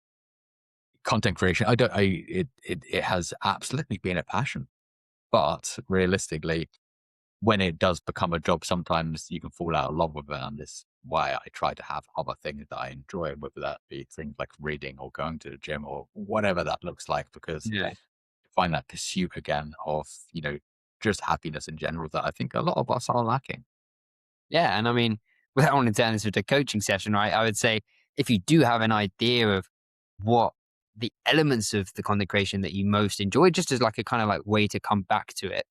content creation. It has absolutely been a passion. But realistically, when it does become a job, sometimes you can fall out of love with it. And this is why I try to have other things that I enjoy, whether that be things like reading or going to the gym or whatever that looks like, because Yeah. you find that pursuit again of, just happiness in general that I think a lot of us are lacking. Yeah. And I mean, without wanting to turn this into a coaching session, right? I would say if you do have an idea of what the elements of the content creation that you most enjoy, just as like a kind of like way to come back to it.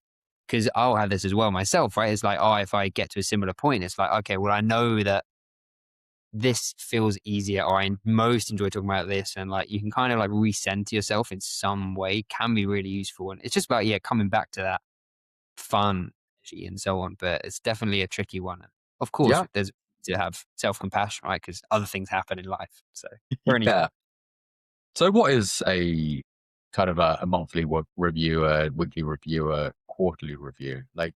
Cause I'll have this as well myself, right? It's like, oh, if I get to a similar point, it's like, okay, well, I know that this feels easier, or I most enjoy talking about this. And like, you can kind of like recenter yourself in some way, can be really useful. And it's just about, yeah, coming back to that fun energy and so on. But it's definitely a tricky one. And of course, Yeah. there's to have self compassion, right? Because other things happen in life. So for anyone. Yeah. So what is a kind of a monthly review, a weekly review, a quarterly review? Like,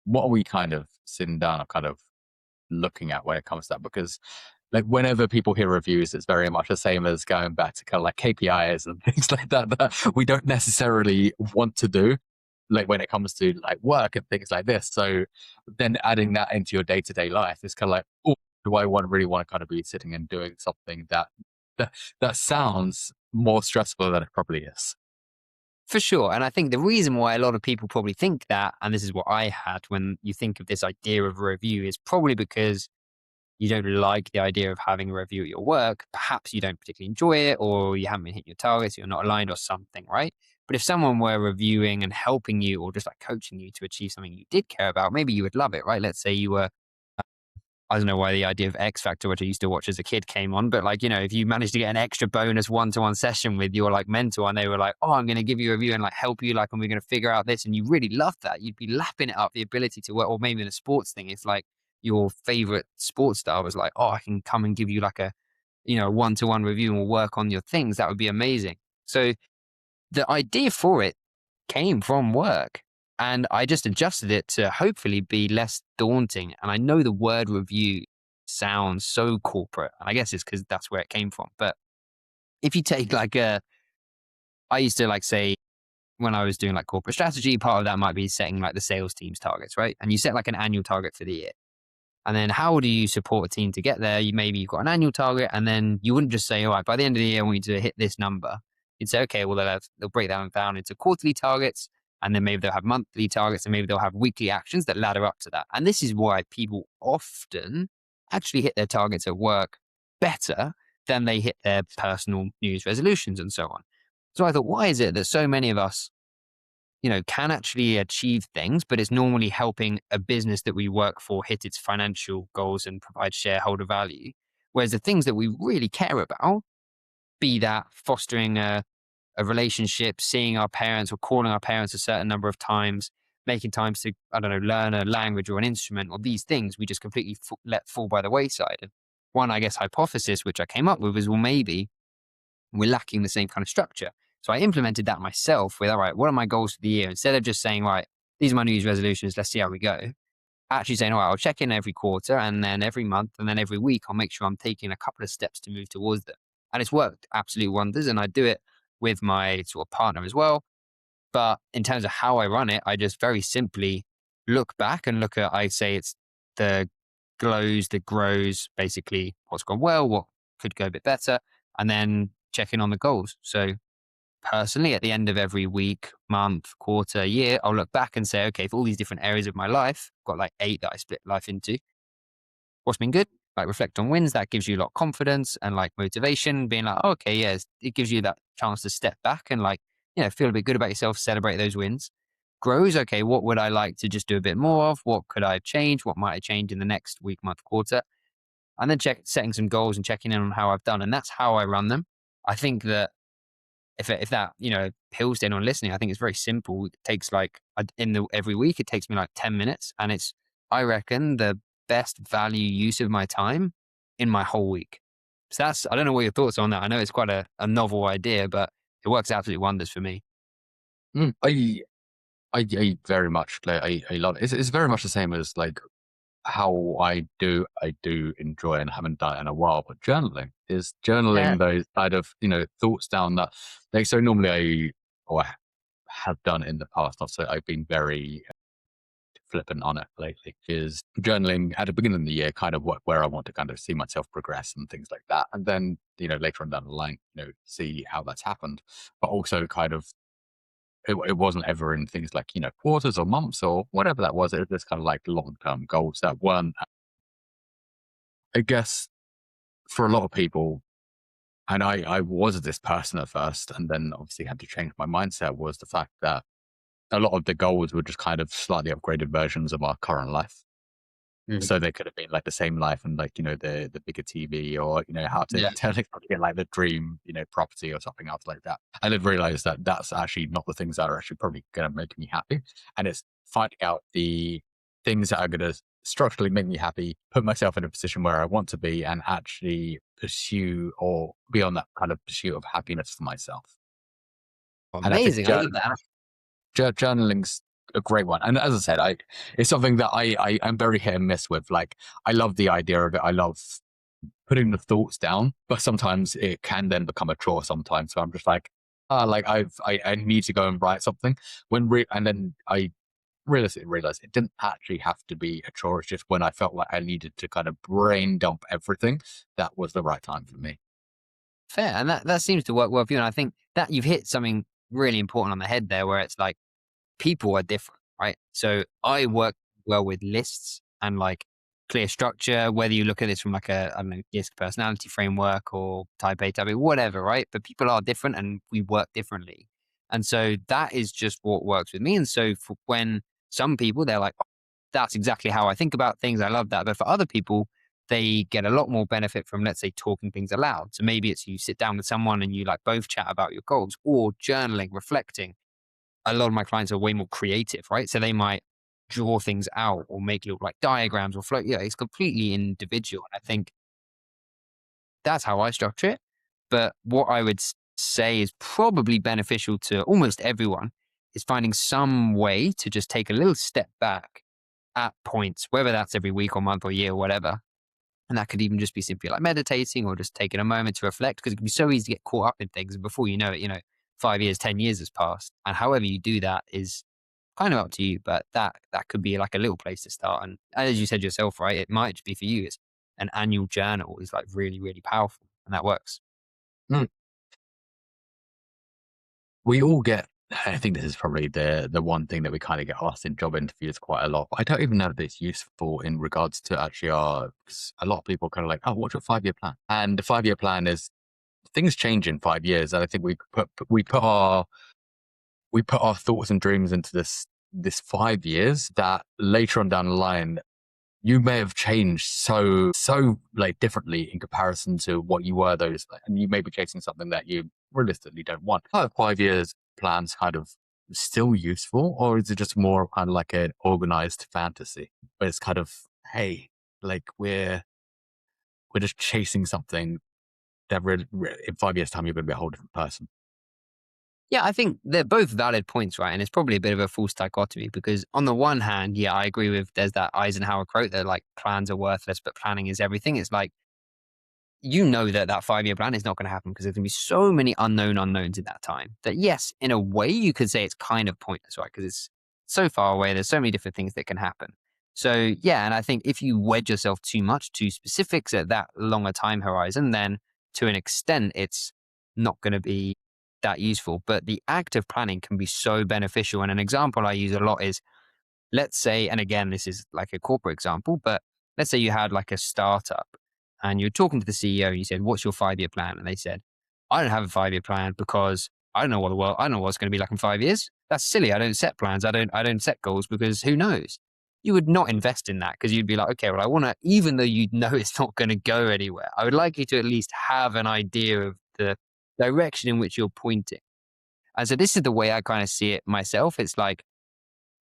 what are we kind of sitting down and kind of looking at when it comes to that? Because like whenever people hear reviews, it's very much the same as going back to kind of like KPIs and things like that that we don't necessarily want to do, like when it comes to like work and things like this. So then adding that into your day to day life is kind of like, oh, do I really want to kind of be sitting and doing something that that sounds more stressful than it probably is? For sure. And I think the reason why a lot of people probably think that, and this is what I had when you think of this idea of a review, is probably because you don't like the idea of having a review at your work. Perhaps you don't particularly enjoy it, or you haven't been hitting your targets, you're not aligned or something, right? But if someone were reviewing and helping you or just like coaching you to achieve something you did care about, maybe you would love it, right? Let's say you were, I don't know why the idea of X Factor, which I used to watch as a kid, came on, but like, you know, if you managed to get an extra bonus one-to-one session with your like mentor and they were like, oh, I'm going to give you a review and like help you, like, and we're going to figure out this. And you really loved that. You'd be lapping it up, the ability to work, or maybe in a sports thing. It's like your favorite sports star was like, oh, I can come and give you like a, you know, one-to-one review and we'll work on your things. That would be amazing. So the idea for it came from work. And I just adjusted it to hopefully be less daunting. And I know the word review sounds so corporate. And I guess it's because that's where it came from. But if you take like I used to like say when I was doing like corporate strategy, part of that might be setting like the sales team's targets, right? And you set like an annual target for the year. And then how do you support a team to get there? Maybe you've got an annual target, and then you wouldn't just say, all right, by the end of the year, I want you to hit this number. You'd say, okay, well, they'll break that down into quarterly targets, and then maybe they'll have monthly targets, and maybe they'll have weekly actions that ladder up to that. And this is why people often actually hit their targets at work better than they hit their personal New Year's resolutions and so on. So I thought, why is it that so many of us, you know, can actually achieve things, but it's normally helping a business that we work for hit its financial goals and provide shareholder value. Whereas the things that we really care about, be that fostering a relationship, seeing our parents or calling our parents a certain number of times, making times to, I don't know, learn a language or an instrument, or these things we just completely let fall by the wayside. And one, I guess, hypothesis which I came up with is, well, maybe we're lacking the same kind of structure. So I implemented that myself with, all right, what are my goals for the year? Instead of just saying, right, these are my New Year's resolutions, let's see how we go. Actually saying, all right, I'll check in every quarter and then every month and then every week, I'll make sure I'm taking a couple of steps to move towards them. And it's worked absolute wonders. And I do it with my sort of partner as well. But in terms of how I run it, I just very simply look back and look at, I say it's the glows, the grows, basically what's gone well, what could go a bit better, and then check in on the goals. So personally, at the end of every week, month, quarter, year, I'll look back and say, okay, for all these different areas of my life, I've got like 8 that I split life into. What's been good? Like reflect on wins. That gives you a lot of confidence and like motivation, being like, oh, okay, yeah, it gives you that chance to step back and like, you know, feel a bit good about yourself, celebrate those wins. Grows, okay, what would I like to just do a bit more of? What could I change? What might I change in the next week, month, quarter? And then setting some goals and checking in on how I've done. And that's how I run them. I think that if that, you know, appeals to anyone listening, I think it's very simple. It takes like every week, it takes me like 10 minutes, and it's, I reckon, the best value use of my time in my whole week. So I don't know what your thoughts are on that. I know it's quite a novel idea, but it works absolutely wonders for me. Mm. I very much like, I love it. It's very much the same as like how I do enjoy and haven't done it in a while, but Yeah. journaling those kind of, you know, thoughts down that like, so normally I have done in the past. Also, I've been very flippant on it lately, is journaling at the beginning of the year, kind of where I want to kind of see myself progress and things like that. And then, you know, later on down the line, you know, see how that's happened, but also kind of it wasn't ever in things like, quarters or months or whatever that was. It was just kind of like long-term goals that weren't, I guess, for a lot of people. And I was this person at first, and then obviously had to change my mindset, was the fact that a lot of the goals were just kind of slightly upgraded versions of our current life. Mhm. So they could have been like the same life and like, the bigger TV, or, how to Yeah. tell it get like the dream, property or something else like that. I did realize that that's actually not the things that are actually probably going to make me happy. And it's finding out the things that are going to structurally make me happy, put myself in a position where I want to be, and actually pursue or be on that kind of pursuit of happiness for myself. And I think Amazing. I love that. journaling's a great one. And as I said, it's something that I'm very hit and miss with. Like, I love the idea of it. I love putting the thoughts down, but sometimes it can then become a chore sometimes. So I'm just like, I need to go and write something and then I realistically realized it didn't actually have to be a chore. It's just when I felt like I needed to kind of brain dump everything, that was the right time for me. Fair. And that seems to work well for you. And I think that you've hit something really important on the head there, where it's like people are different, right? So I work well with lists and like clear structure, whether you look at this from like a, I don't know, DISC personality framework or type A, type B, whatever, right? But people are different and we work differently. And so that is just what works with me. And so for when some people, they're like, "Oh, that's exactly how I think about things. I love that." But for other people, they get a lot more benefit from, let's say, talking things aloud. So maybe it's you sit down with someone and you like both chat about your goals, or journaling, reflecting. A lot of my clients are way more creative, right? So they might draw things out or make little like diagrams or float. Yeah, it's completely individual. I think that's how I structure it. But what I would say is probably beneficial to almost everyone is finding some way to just take a little step back at points, whether that's every week or month or year or whatever. And that could even just be simply like meditating or just taking a moment to reflect, because it can be so easy to get caught up in things. And before you know it, 5 years, 10 years has passed. And however you do that is kind of up to you. But that could be like a little place to start. And as you said yourself, right, it might just be for you. It's an annual journal is like really, really powerful. And that works. Mm. We all get, I think this is probably the one thing that we kind of get asked in job interviews quite a lot. I don't even know if it's useful in regards to actually 'cause a lot of people kind of like, oh, what's your 5-year plan? And the 5-year plan is, things change in 5 years. And I think we put our thoughts and dreams into this 5 years that later on down the line, you may have changed so like differently in comparison to what you were and you may be chasing something that you realistically don't want. Are 5 years plans kind of still useful, or is it just more kind of like an organized fantasy where it's kind of, hey, like we're just chasing something that in 5 years time you're going to be a whole different person. Yeah, I think they're both valid points, right? And it's probably a bit of a false dichotomy because on the one hand, yeah, I agree with there's that Eisenhower quote that like plans are worthless, but planning is everything. It's like that 5-year plan is not going to happen because there's going to be so many unknown unknowns in that time that, yes, in a way, you could say it's kind of pointless, right? Because it's so far away. There's so many different things that can happen. So, yeah. And I think if you wed yourself too much to specifics at that longer time horizon, then to an extent, it's not going to be that useful. But the act of planning can be so beneficial. And an example I use a lot is, let's say, and again, this is like a corporate example, but let's say you had like a startup and you're talking to the CEO and you said, "What's your 5-year plan?" And they said, "I don't have a 5-year plan because I don't know I don't know what it's going to be like in 5 years. That's silly. I don't set plans. I don't set goals because who knows?" You would not invest in that because you'd be like, "Okay, well, I want to," even though you know it's not going to go anywhere, I would like you to at least have an idea of the direction in which you're pointing. And so this is the way I kind of see it myself. It's like,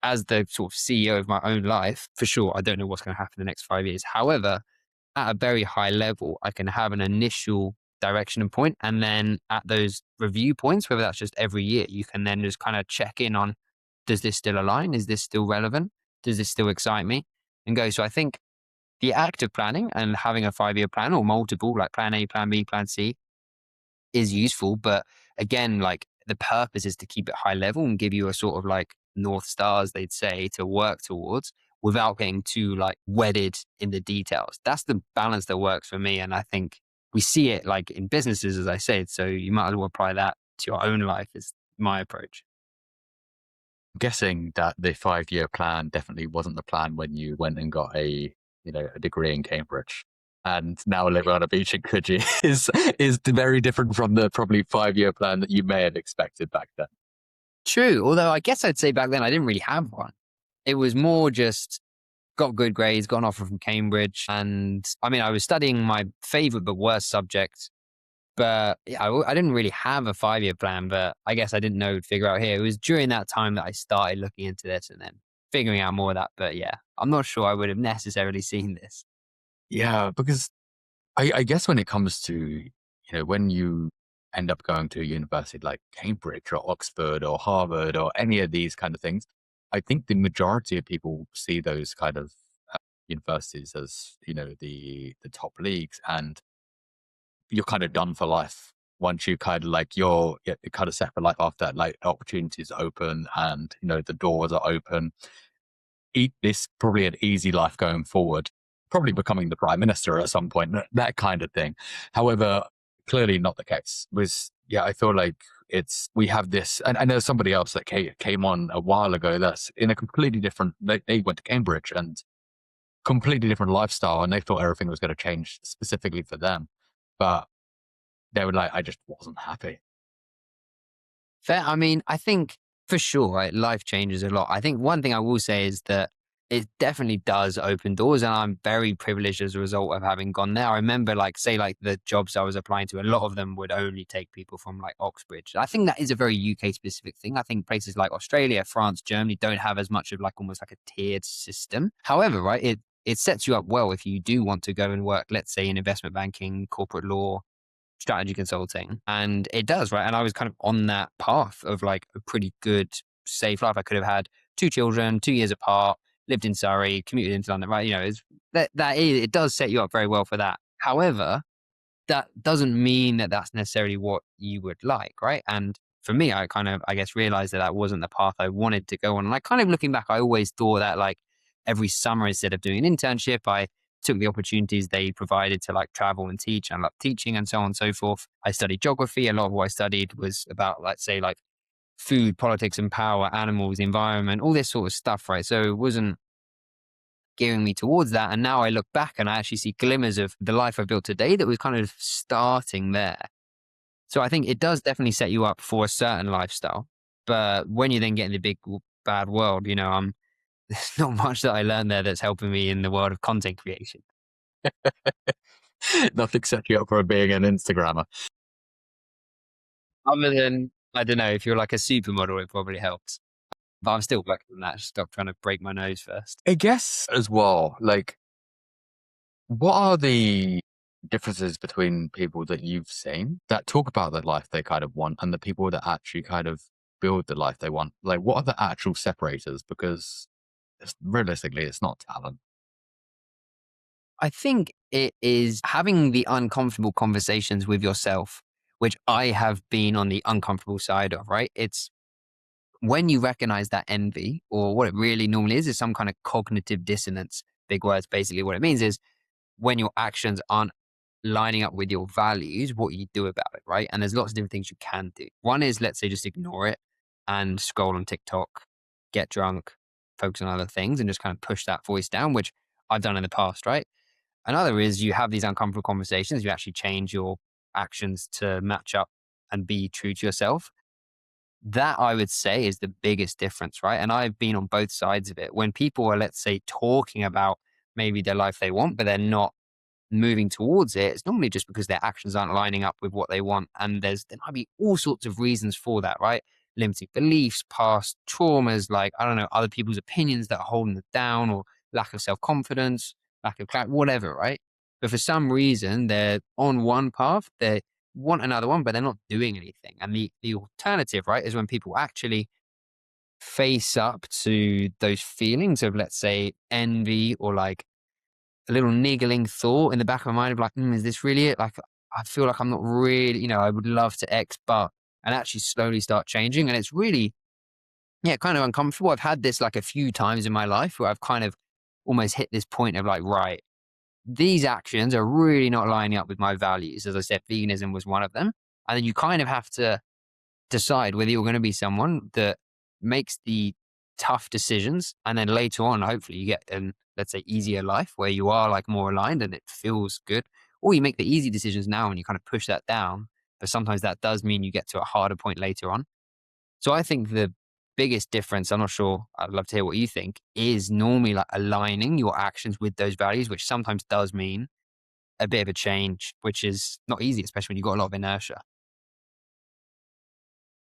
as the sort of CEO of my own life, for sure, I don't know what's going to happen in the next 5 years. However, at a very high level, I can have an initial direction and point, and then at those review points, whether that's just every year, you can then just kind of check in on, does this still align? Is this still relevant? Does this still excite me? And go. So I think the act of planning and having a 5-year plan or multiple, like plan A, plan B, plan C, is useful. But again, like the purpose is to keep it high level and give you a sort of like North Stars, they'd say, to work towards without getting too like wedded in the details. That's the balance that works for me. And I think we see it like in businesses, as I said. So you might as well apply that to your own life, is my approach. Guessing that the 5-year plan definitely wasn't the plan when you went and got a degree in Cambridge. And now living on a beach in Coogee is very different from the probably 5-year plan that you may have expected back then. True. Although I guess I'd say back then I didn't really have one. It was more just got good grades, got an offer from Cambridge. And I mean, I was studying my favorite but worst subject. But yeah, I didn't really have a 5-year plan, but I guess I didn't know to figure out here. It was during that time that I started looking into this and then figuring out more of that. But yeah, I'm not sure I would have necessarily seen this. Yeah, because I guess when it comes to, when you end up going to a university like Cambridge or Oxford or Harvard or any of these kind of things, I think the majority of people see those kind of universities as, the top leagues, and you're kind of done for life. Once you kind of like you're kind of set for life after that, like opportunities open and, the doors are open. This probably an easy life going forward, probably becoming the prime minister at some point, that kind of thing. However, clearly not the case. I feel like we have this, and there's somebody else that came on a while ago that's in a completely different, they went to Cambridge and completely different lifestyle, and they thought everything was going to change specifically for them. But they were like, I just wasn't happy. Fair. I mean, I think for sure, right, life changes a lot. I think one thing I will say is that it definitely does open doors, and I'm very privileged as a result of having gone there. I remember, like, say, like the jobs I was applying to, a lot of them would only take people from like Oxbridge. I think that is a very UK specific thing. I think places like Australia, France, Germany don't have as much of like almost like a tiered system. However, right, it sets you up well if you do want to go and work, let's say, in investment banking, corporate law, strategy consulting. And it does, right? And I was kind of on that path of like a pretty good, safe life. I could have had 2 children, 2 years apart, lived in Surrey, commuted into London, right? It does set you up very well for that. However, that doesn't mean that that's necessarily what you would like, right? And for me, I kind of, I guess, realized that that wasn't the path I wanted to go on. And I kind of looking back, I always thought that like every summer instead of doing an internship, I took the opportunities they provided to like travel and teach, and I love teaching and so on and so forth. I studied geography. A lot of what I studied was about, let's say, like food, politics and power, animals, environment, all this sort of stuff, right? So it wasn't gearing me towards that. And now I look back and I actually see glimmers of the life I've built today that was kind of starting there. So I think it does definitely set you up for a certain lifestyle. But when you then get in the big bad world, there's not much that I learned there that's helping me in the world of content creation. Nothing set you up for being an Instagrammer. Other than, I don't know, if you're like a supermodel, it probably helps. But I'm still working on that. Stop trying to break my nose first. I guess as well, like, what are the differences between people that you've seen that talk about the life they kind of want and the people that actually kind of build the life they want? Like, what are the actual separators? Because realistically, it's not talent. I think it is having the uncomfortable conversations with yourself, which I have been on the uncomfortable side of, right? It's when you recognize that envy, or what it really normally is some kind of cognitive dissonance. Big words. Basically, what it means is when your actions aren't lining up with your values, what you do about it, right? And there's lots of different things you can do. One is, let's say, just ignore it and scroll on TikTok, get drunk, focus on other things, and just kind of push that voice down, which I've done in the past, right? Another is you have these uncomfortable conversations, you actually change your actions to match up and be true to yourself. That, I would say, is the biggest difference, right? And I've been on both sides of it. When people are, let's say, talking about maybe their life they want, but they're not moving towards it, it's normally just because their actions aren't lining up with what they want. And there might be all sorts of reasons for that, right? Limiting beliefs, past traumas, like, I don't know, other people's opinions that are holding them down, or lack of self-confidence, lack of clarity, whatever, right? But for some reason, they're on one path, they want another one, but they're not doing anything. And the alternative, right, is when people actually face up to those feelings of, let's say, envy, or like a little niggling thought in the back of my mind of like, is this really it? Like, I feel like I'm not really, I would love to X, but, and actually slowly start changing. And it's really, yeah, kind of uncomfortable. I've had this like a few times in my life where I've kind of almost hit this point of like, right, these actions are really not lining up with my values. As I said, veganism was one of them. And then you kind of have to decide whether you're going to be someone that makes the tough decisions. And then later on, hopefully you get an, let's say, easier life where you are like more aligned and it feels good. Or you make the easy decisions now and you kind of push that down. But sometimes that does mean you get to a harder point later on. So I think the biggest difference, I'm not sure, I'd love to hear what you think, is normally like aligning your actions with those values, which sometimes does mean a bit of a change, which is not easy, especially when you've got a lot of inertia.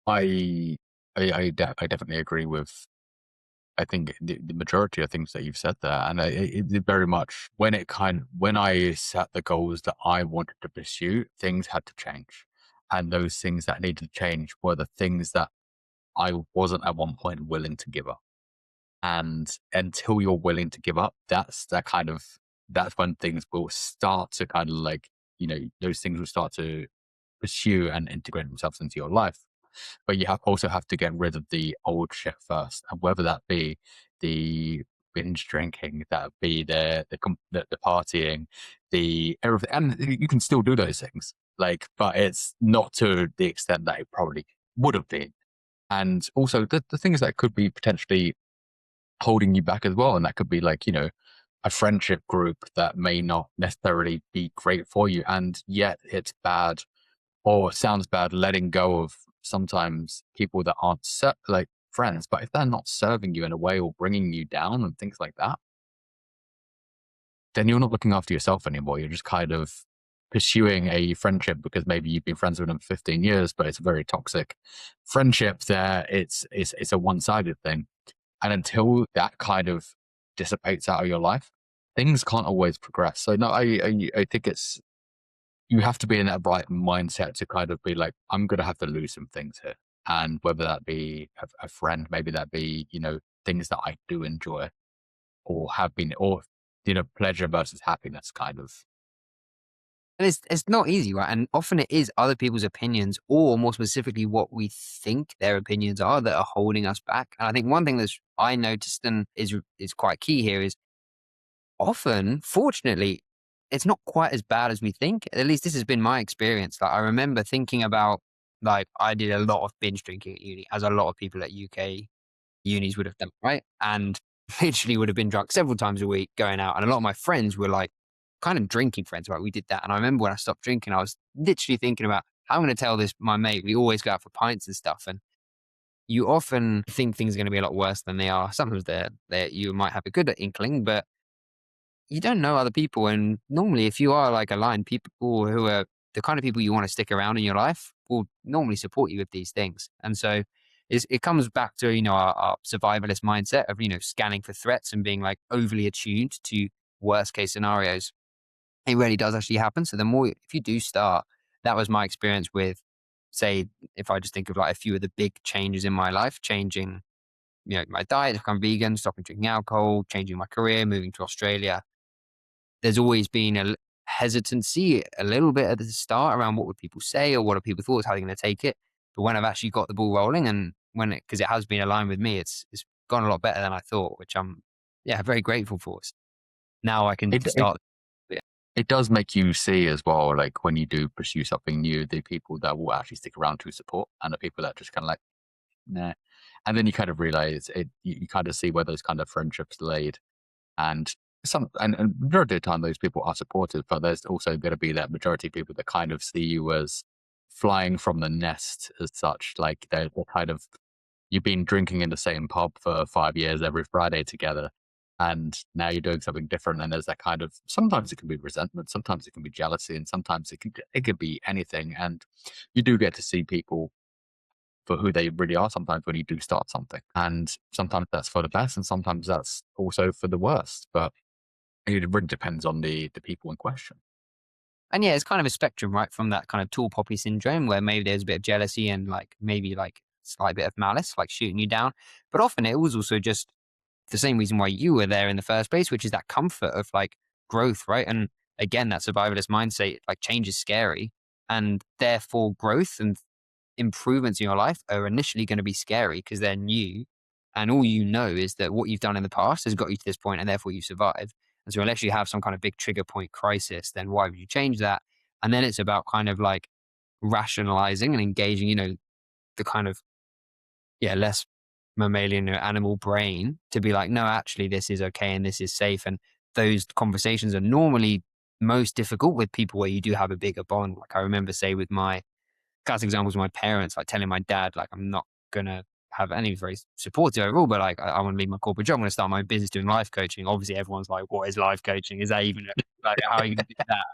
I I definitely agree with, I think, the majority of things that you've said there, and it very much, when I set the goals that I wanted to pursue, things had to change, and those things that needed to change were the things that I wasn't at one point willing to give up. And until you're willing to give up, that's when things will start to kind of like, those things will start to pursue and integrate themselves into your life. But you also have to get rid of the old shit first, and whether that be the binge drinking, that be the partying, the everything, and you can still do those things, like, but it's not to the extent that it probably would have been. And also the things that could be potentially holding you back as well, and that could be like, a friendship group that may not necessarily be great for you, and yet it's bad or sounds bad letting go of sometimes people that aren't like friends, but if they're not serving you in a way or bringing you down and things like that, then you're not looking after yourself anymore. You're just kind of pursuing a friendship because maybe you've been friends with them for 15 years, but it's a very toxic friendship there. It's a one-sided thing. And until that kind of dissipates out of your life, things can't always progress. So no, I think you have to be in that right mindset to kind of be like, I'm going to have to lose some things here. And whether that be a friend, maybe that be, things that I do enjoy or have been, or, pleasure versus happiness kind of. And it's not easy, right? And often it is other people's opinions, or more specifically, what we think their opinions are that are holding us back. And I think one thing that's I noticed and is quite key here is often, fortunately, it's not quite as bad as we think. At least this has been my experience. Like I remember thinking about like I did a lot of binge drinking at uni, as a lot of people at UK unis would have done, right? And literally would have been drunk several times a week going out. And a lot of my friends were like kind of drinking friends, right? We did that. And I remember when I stopped drinking, I was literally thinking about how I'm going to tell this my mate. We always go out for pints and stuff. And you often think things are going to be a lot worse than they are. Sometimes you might have a good inkling, but you don't know other people. And normally, if you are like aligned, people who are the kind of people you want to stick around in your life will normally support you with these things. And so it comes back to, our survivalist mindset of, scanning for threats and being like overly attuned to worst case scenarios. It really does actually happen. So the more, if you do start, that was my experience with, say, if I just think of like a few of the big changes in my life, changing, my diet, become vegan, stopping drinking alcohol, changing my career, moving to Australia. There's always been a hesitancy a little bit at the start around what would people say or what are people thoughts, how they're going to take it. But when I've actually got the ball rolling and because it has been aligned with me, it's gone a lot better than I thought, which I'm, yeah, very grateful for. Now I can It, it, start. Yeah. it does make you see as well, like when you do pursue something new, the people that will actually stick around to support and the people that just kind of like, nah. And then you kind of realize you kind of see where those kind of friendships laid. And and majority of the time those people are supportive, but there's also going to be that majority of people that kind of see you as flying from the nest as such. Like they're kind of, you've been drinking in the same pub for 5 years every Friday together, and now you're doing something different. And there's that kind of, sometimes it can be resentment, sometimes it can be jealousy, and sometimes it could be anything. And you do get to see people for who they really are sometimes when you do start something. And sometimes that's for the best, and sometimes that's also for the worst. But it really depends on the people in question. And yeah, it's kind of a spectrum, right? From that kind of tall poppy syndrome where maybe there's a bit of jealousy and like maybe like slight bit of malice, like shooting you down. But often it was also just the same reason why you were there in the first place, which is that comfort of like growth, right? And again, that survivalist mindset, like change is scary. And therefore growth and improvements in your life are initially going to be scary because they're new. And all you know is that what you've done in the past has got you to this point and therefore you survived. And so unless you have some kind of big trigger point crisis, then why would you change that? And then it's about kind of like rationalizing and engaging, the kind of, yeah, less mammalian or animal brain to be like, no, actually, this is okay and this is safe. And those conversations are normally most difficult with people where you do have a bigger bond. Like I remember, say, with my classic examples, my parents, like telling my dad, like, I'm not going to have any very supportive overall, but like, I want to leave my corporate job. I'm going to start my own business doing life coaching. Obviously, everyone's like, what is life coaching? Is that even like, how are you going to do that?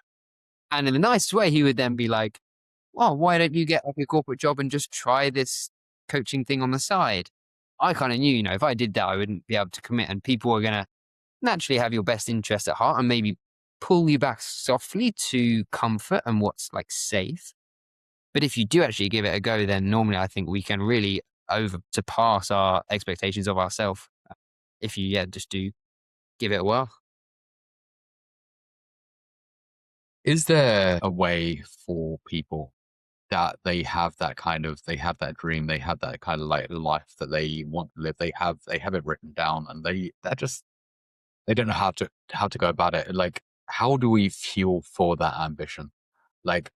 And in the nicest way, he would then be like, well, why don't you get like a corporate job and just try this coaching thing on the side? I kind of knew, if I did that, I wouldn't be able to commit, and people are going to naturally have your best interest at heart and maybe pull you back softly to comfort and what's like safe. But if you do actually give it a go, then normally I think we can really over surpass our expectations of ourselves if you, just do give it a whirl. Is there a way for people that they have that dream, they have that kind of like life that they want to live, they have it written down, and they don't know how to go about it. Like, how do we fuel for that ambition? Like,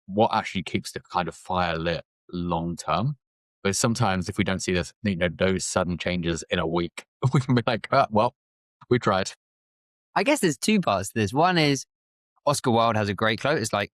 what actually keeps the kind of fire lit long term? But sometimes if we don't see this, those sudden changes in a week, we can be like, well, we tried. I guess there's two parts to this. One is Oscar Wilde has a great quote is like,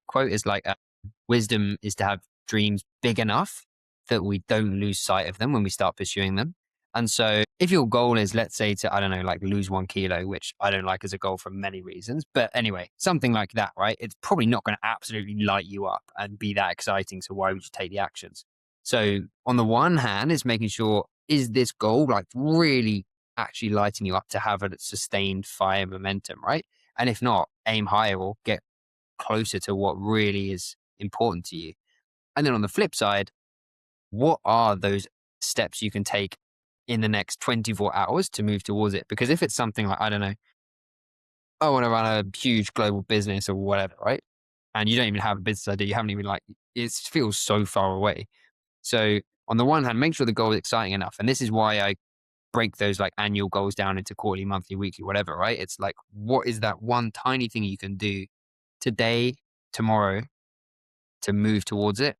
wisdom is to have dreams big enough that we don't lose sight of them when we start pursuing them. And so if your goal is, let's say, to, I don't know, like lose 1 kilo, which I don't like as a goal for many reasons, but anyway, something like that, right? It's probably not going to absolutely light you up and be that exciting. So why would you take the actions? So on the one hand, is making sure, is this goal like really actually lighting you up to have a sustained fire momentum, right? And if not, aim higher or get closer to what really is important to you. And then on the flip side, what are those steps you can take in the next 24 hours to move towards it? Because if it's something like, I don't know, I want to run a huge global business or whatever, right? And you don't even have a business idea, you haven't even it feels so far away. So on the one hand, make sure the goal is exciting enough. And this is why I break those like annual goals down into quarterly, monthly, weekly, whatever, right? It's like, what is that one tiny thing you can do today, tomorrow to move towards it?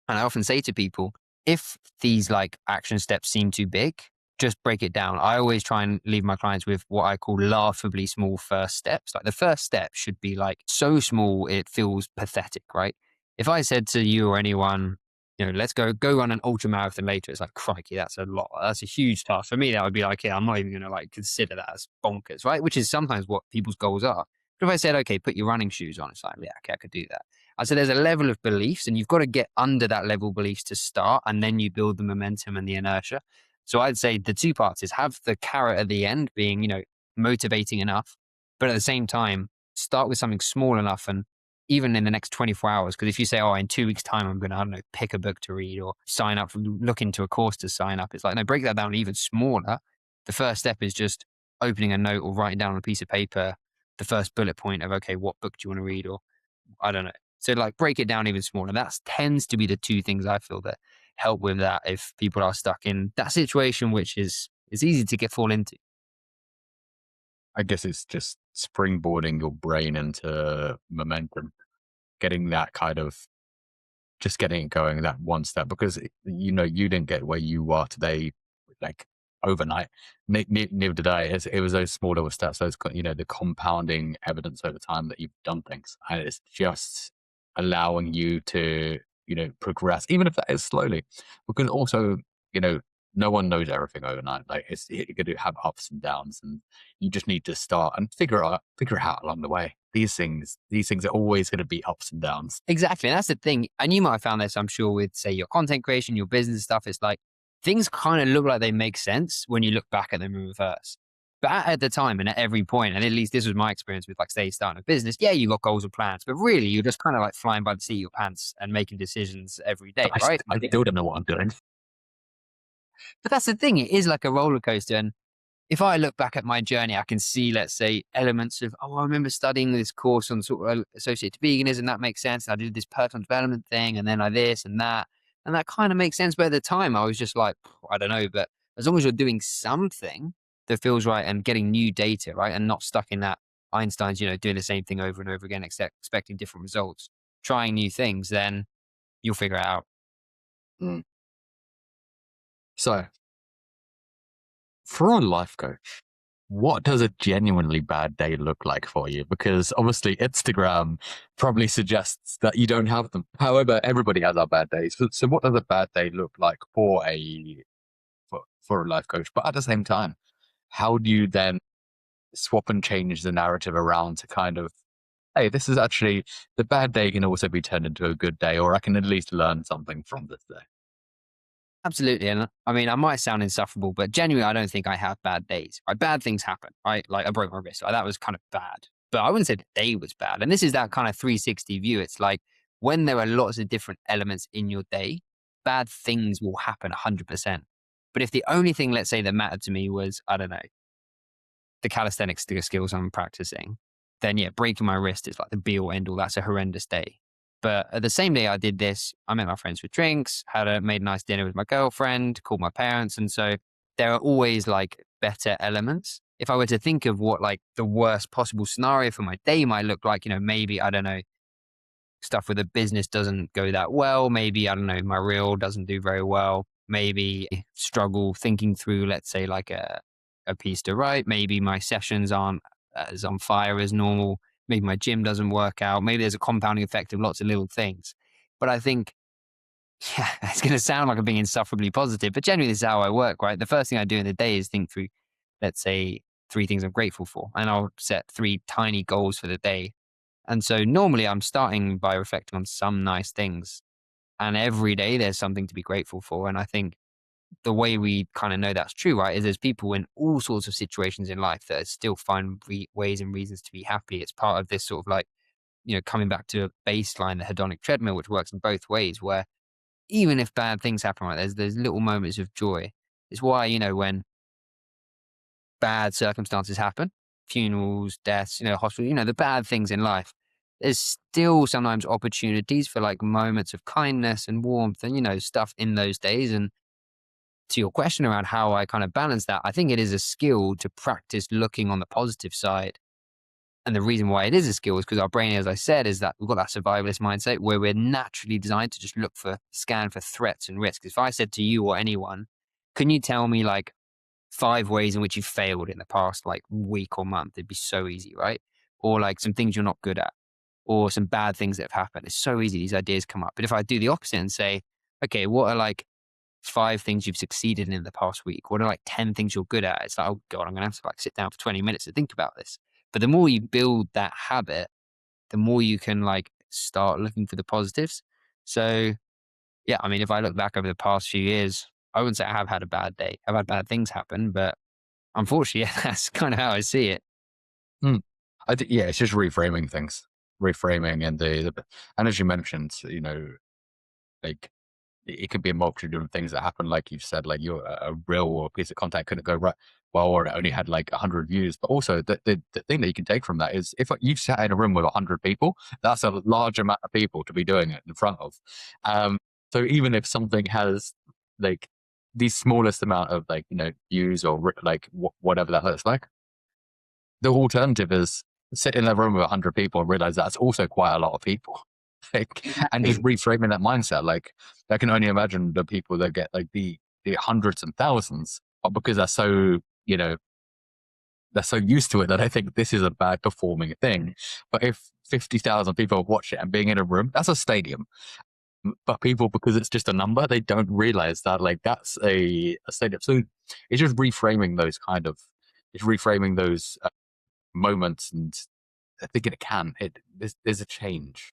And I often say to people, if these like action steps seem too big, just break it down. I always try and leave my clients with what I call laughably small first steps. Like the first step should be like so small it feels pathetic, right? If I said to you or anyone, let's go run an ultra marathon later, it's like, crikey, that's a lot. That's a huge task. For me, that would be like, yeah, I'm not even going to like consider that as bonkers, right? Which is sometimes what people's goals are. But if I said, okay, put your running shoes on, it's like, yeah, okay, I could do that. And so there's a level of beliefs, and you've got to get under that level of beliefs to start, and then you build the momentum and the inertia. So I'd say the two parts is have the carrot at the end being, motivating enough, but at the same time, start with something small enough. And even in the next 24 hours, because if you say, oh, in 2 weeks' time, I'm going to, I don't know, pick a book to read or sign up, look into a course to sign up. It's like, no, break that down even smaller. The first step is just opening a note or writing down on a piece of paper the first bullet point of, okay, what book do you want to read? Or I don't know. So like break it down even smaller. That tends to be the two things I feel that help with that if people are stuck in that situation, which is easy to fall into. I guess it's just springboarding your brain into momentum, getting that kind of just getting it going that one step, because you didn't get where you are today like overnight. Neither did I. It was those small little steps, those the compounding evidence over time that you've done things, and it's just allowing you to progress, even if that is slowly, because also no one knows everything overnight. Like you're going to have ups and downs, and you just need to start and figure it out along the way. These things are always going to be ups and downs. Exactly. And that's the thing. And you might have found this, I'm sure, with say your content creation, your business stuff. It's like things kind of look like they make sense when you look back at them in reverse. But at the time and at every point, and at least this was my experience with like say starting a business, yeah, you got goals and plans, but really you're just kind of like flying by the seat of your pants and making decisions every day, right? I still don't know what I'm doing. But that's the thing. It is like a roller coaster. And if I look back at my journey, I can see, let's say, elements of, oh, I remember studying this course on sort of associated veganism. That makes sense. And I did this personal development thing, and then I this and that. And that kind of makes sense. But at the time, I was just like, I don't know. But as long as you're doing something that feels right and getting new data, right, and not stuck in that Einstein's, doing the same thing over and over again, except expecting different results, trying new things, then you'll figure it out. Mm. So For a life coach, what does a genuinely bad day look like for you? Because obviously Instagram probably suggests that you don't have them. However, everybody has our bad days. So what does a bad day look like for for a life coach? But at the same time, how do you then swap and change the narrative around to kind of, hey, this is actually, the bad day can also be turned into a good day, or I can at least learn something from this day. Absolutely. And I mean, I might sound insufferable, but genuinely, I don't think I have bad days. Right? Bad things happen, right? Like I broke my wrist. That was kind of bad, but I wouldn't say the day was bad. And this is that kind of 360 view. It's like when there are lots of different elements in your day, bad things will happen 100%. But if the only thing, let's say, that mattered to me was, I don't know, the calisthenics skills I'm practicing, then yeah, breaking my wrist is like the be all end all. That's a horrendous day. But at the same day I did this, I met my friends for drinks, made a nice dinner with my girlfriend, called my parents. And so there are always like better elements. If I were to think of what like the worst possible scenario for my day might look like, maybe, I don't know, stuff with the business doesn't go that well. Maybe, I don't know, my reel doesn't do very well. Maybe struggle thinking through, let's say, like a piece to write. Maybe my sessions aren't as on fire as normal. Maybe my gym doesn't work out. Maybe there's a compounding effect of lots of little things. But I think, yeah, it's going to sound like I'm being insufferably positive, but generally, this is how I work, right? The first thing I do in the day is think through, let's say, three things I'm grateful for. And I'll set three tiny goals for the day. And so normally I'm starting by reflecting on some nice things. And every day there's something to be grateful for. And I think the way we kind of know that's true, right, is there's people in all sorts of situations in life that still find ways and reasons to be happy. It's part of this sort of like, coming back to a baseline, the hedonic treadmill, which works in both ways, where even if bad things happen, right, there's little moments of joy. It's why, when bad circumstances happen, funerals, deaths, hospital, the bad things in life, there's still sometimes opportunities for like moments of kindness and warmth and, stuff in those days. And to your question around how I kind of balance that, I think it is a skill to practice looking on the positive side. And the reason why it is a skill is because our brain, as I said, is that we've got that survivalist mindset where we're naturally designed to just scan for threats and risks. If I said to you or anyone, can you tell me like 5 ways in which you failed in the past like week or month? It'd be so easy, right? Or like some things you're not good at, or some bad things that have happened. It's so easy. These ideas come up. But if I do the opposite and say, okay, what are like 5 things you've succeeded in the past week? What are like 10 things you're good at? It's like, oh God, I'm going to have to like sit down for 20 minutes to think about this. But the more you build that habit, the more you can like start looking for the positives. So yeah, I mean, if I look back over the past few years, I wouldn't say I have had a bad day. I've had bad things happen, but unfortunately, yeah, that's kind of how I see it. Hmm. Yeah, it's just reframing things, reframing, and and as you mentioned, like it could be a multitude of things that happen. Like you've said, like your a reel or a piece of content couldn't go right well, or it only had like 100 views. But also the thing that you can take from that is if you sat in a room with 100 people, that's a large amount of people to be doing it in front of. Um, so even if something has like the smallest amount of like views or like whatever that looks like, the alternative is sit in a room with 100 people and realize that's also quite a lot of people. Like, and just reframing that mindset. Like, I can only imagine the people that get like the hundreds and thousands, but because they're so, they're so used to it that I think this is a bad performing thing. But if 50,000 people watch it and being in a room, that's a stadium. But people, because it's just a number, they don't realize that like that's a stadium. So it's just reframing those it's reframing those moments, and I think it can. There's a change.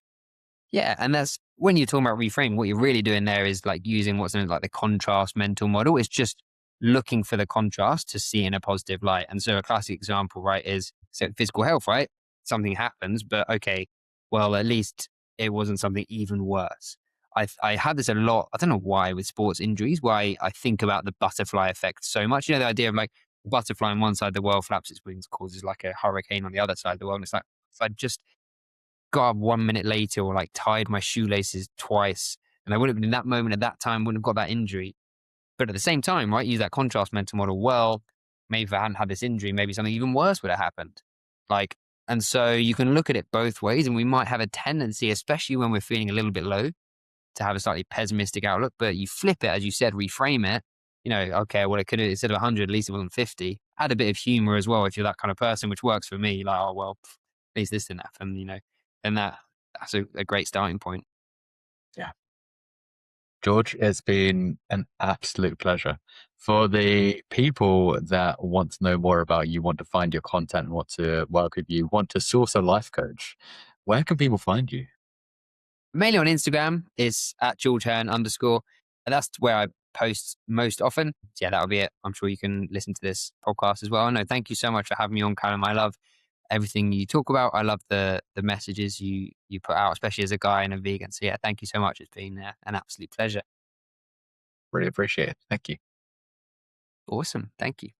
Yeah, and that's when you're talking about reframe, what you're really doing there is like using what's known as like the contrast mental model. It's just looking for the contrast to see in a positive light. And so a classic example, right, is so physical health, right? Something happens, but okay, well, at least it wasn't something even worse. I had this a lot, I don't know why, with sports injuries, where I think about the butterfly effect so much. The idea of like a butterfly on one side of the world flaps its wings, causes like a hurricane on the other side of the world. And it's like, if I just got up 1 minute later or like tied my shoelaces twice, and I would have been in that moment at that time, wouldn't have got that injury. But at the same time, right, use that contrast mental model. Well, maybe if I hadn't had this injury, maybe something even worse would have happened. Like, and so you can look at it both ways, and we might have a tendency, especially when we're feeling a little bit low, to have a slightly pessimistic outlook. But you flip it, as you said, reframe it. okay, well, it could have, instead of 100, at least it wasn't 50. Add a bit of humor as well if you're that kind of person, which works for me. Like, oh, well, at least this didn't happen, and that's a great starting point. Yeah. George, it's been an absolute pleasure. For the people that want to know more about you, want to find your content, want to work with you, want to source a life coach, where can people find you? Mainly on Instagram, is at George Hearn _. And that's where I post most often. So yeah, that'll be it. I'm sure you can listen to this podcast as well. No, thank you so much for having me on, Callum. I love everything you talk about. I love the messages you put out, especially as a guy and a vegan. So yeah, thank you so much. It's been an absolute pleasure. Really appreciate it. Thank you. Awesome. Thank you.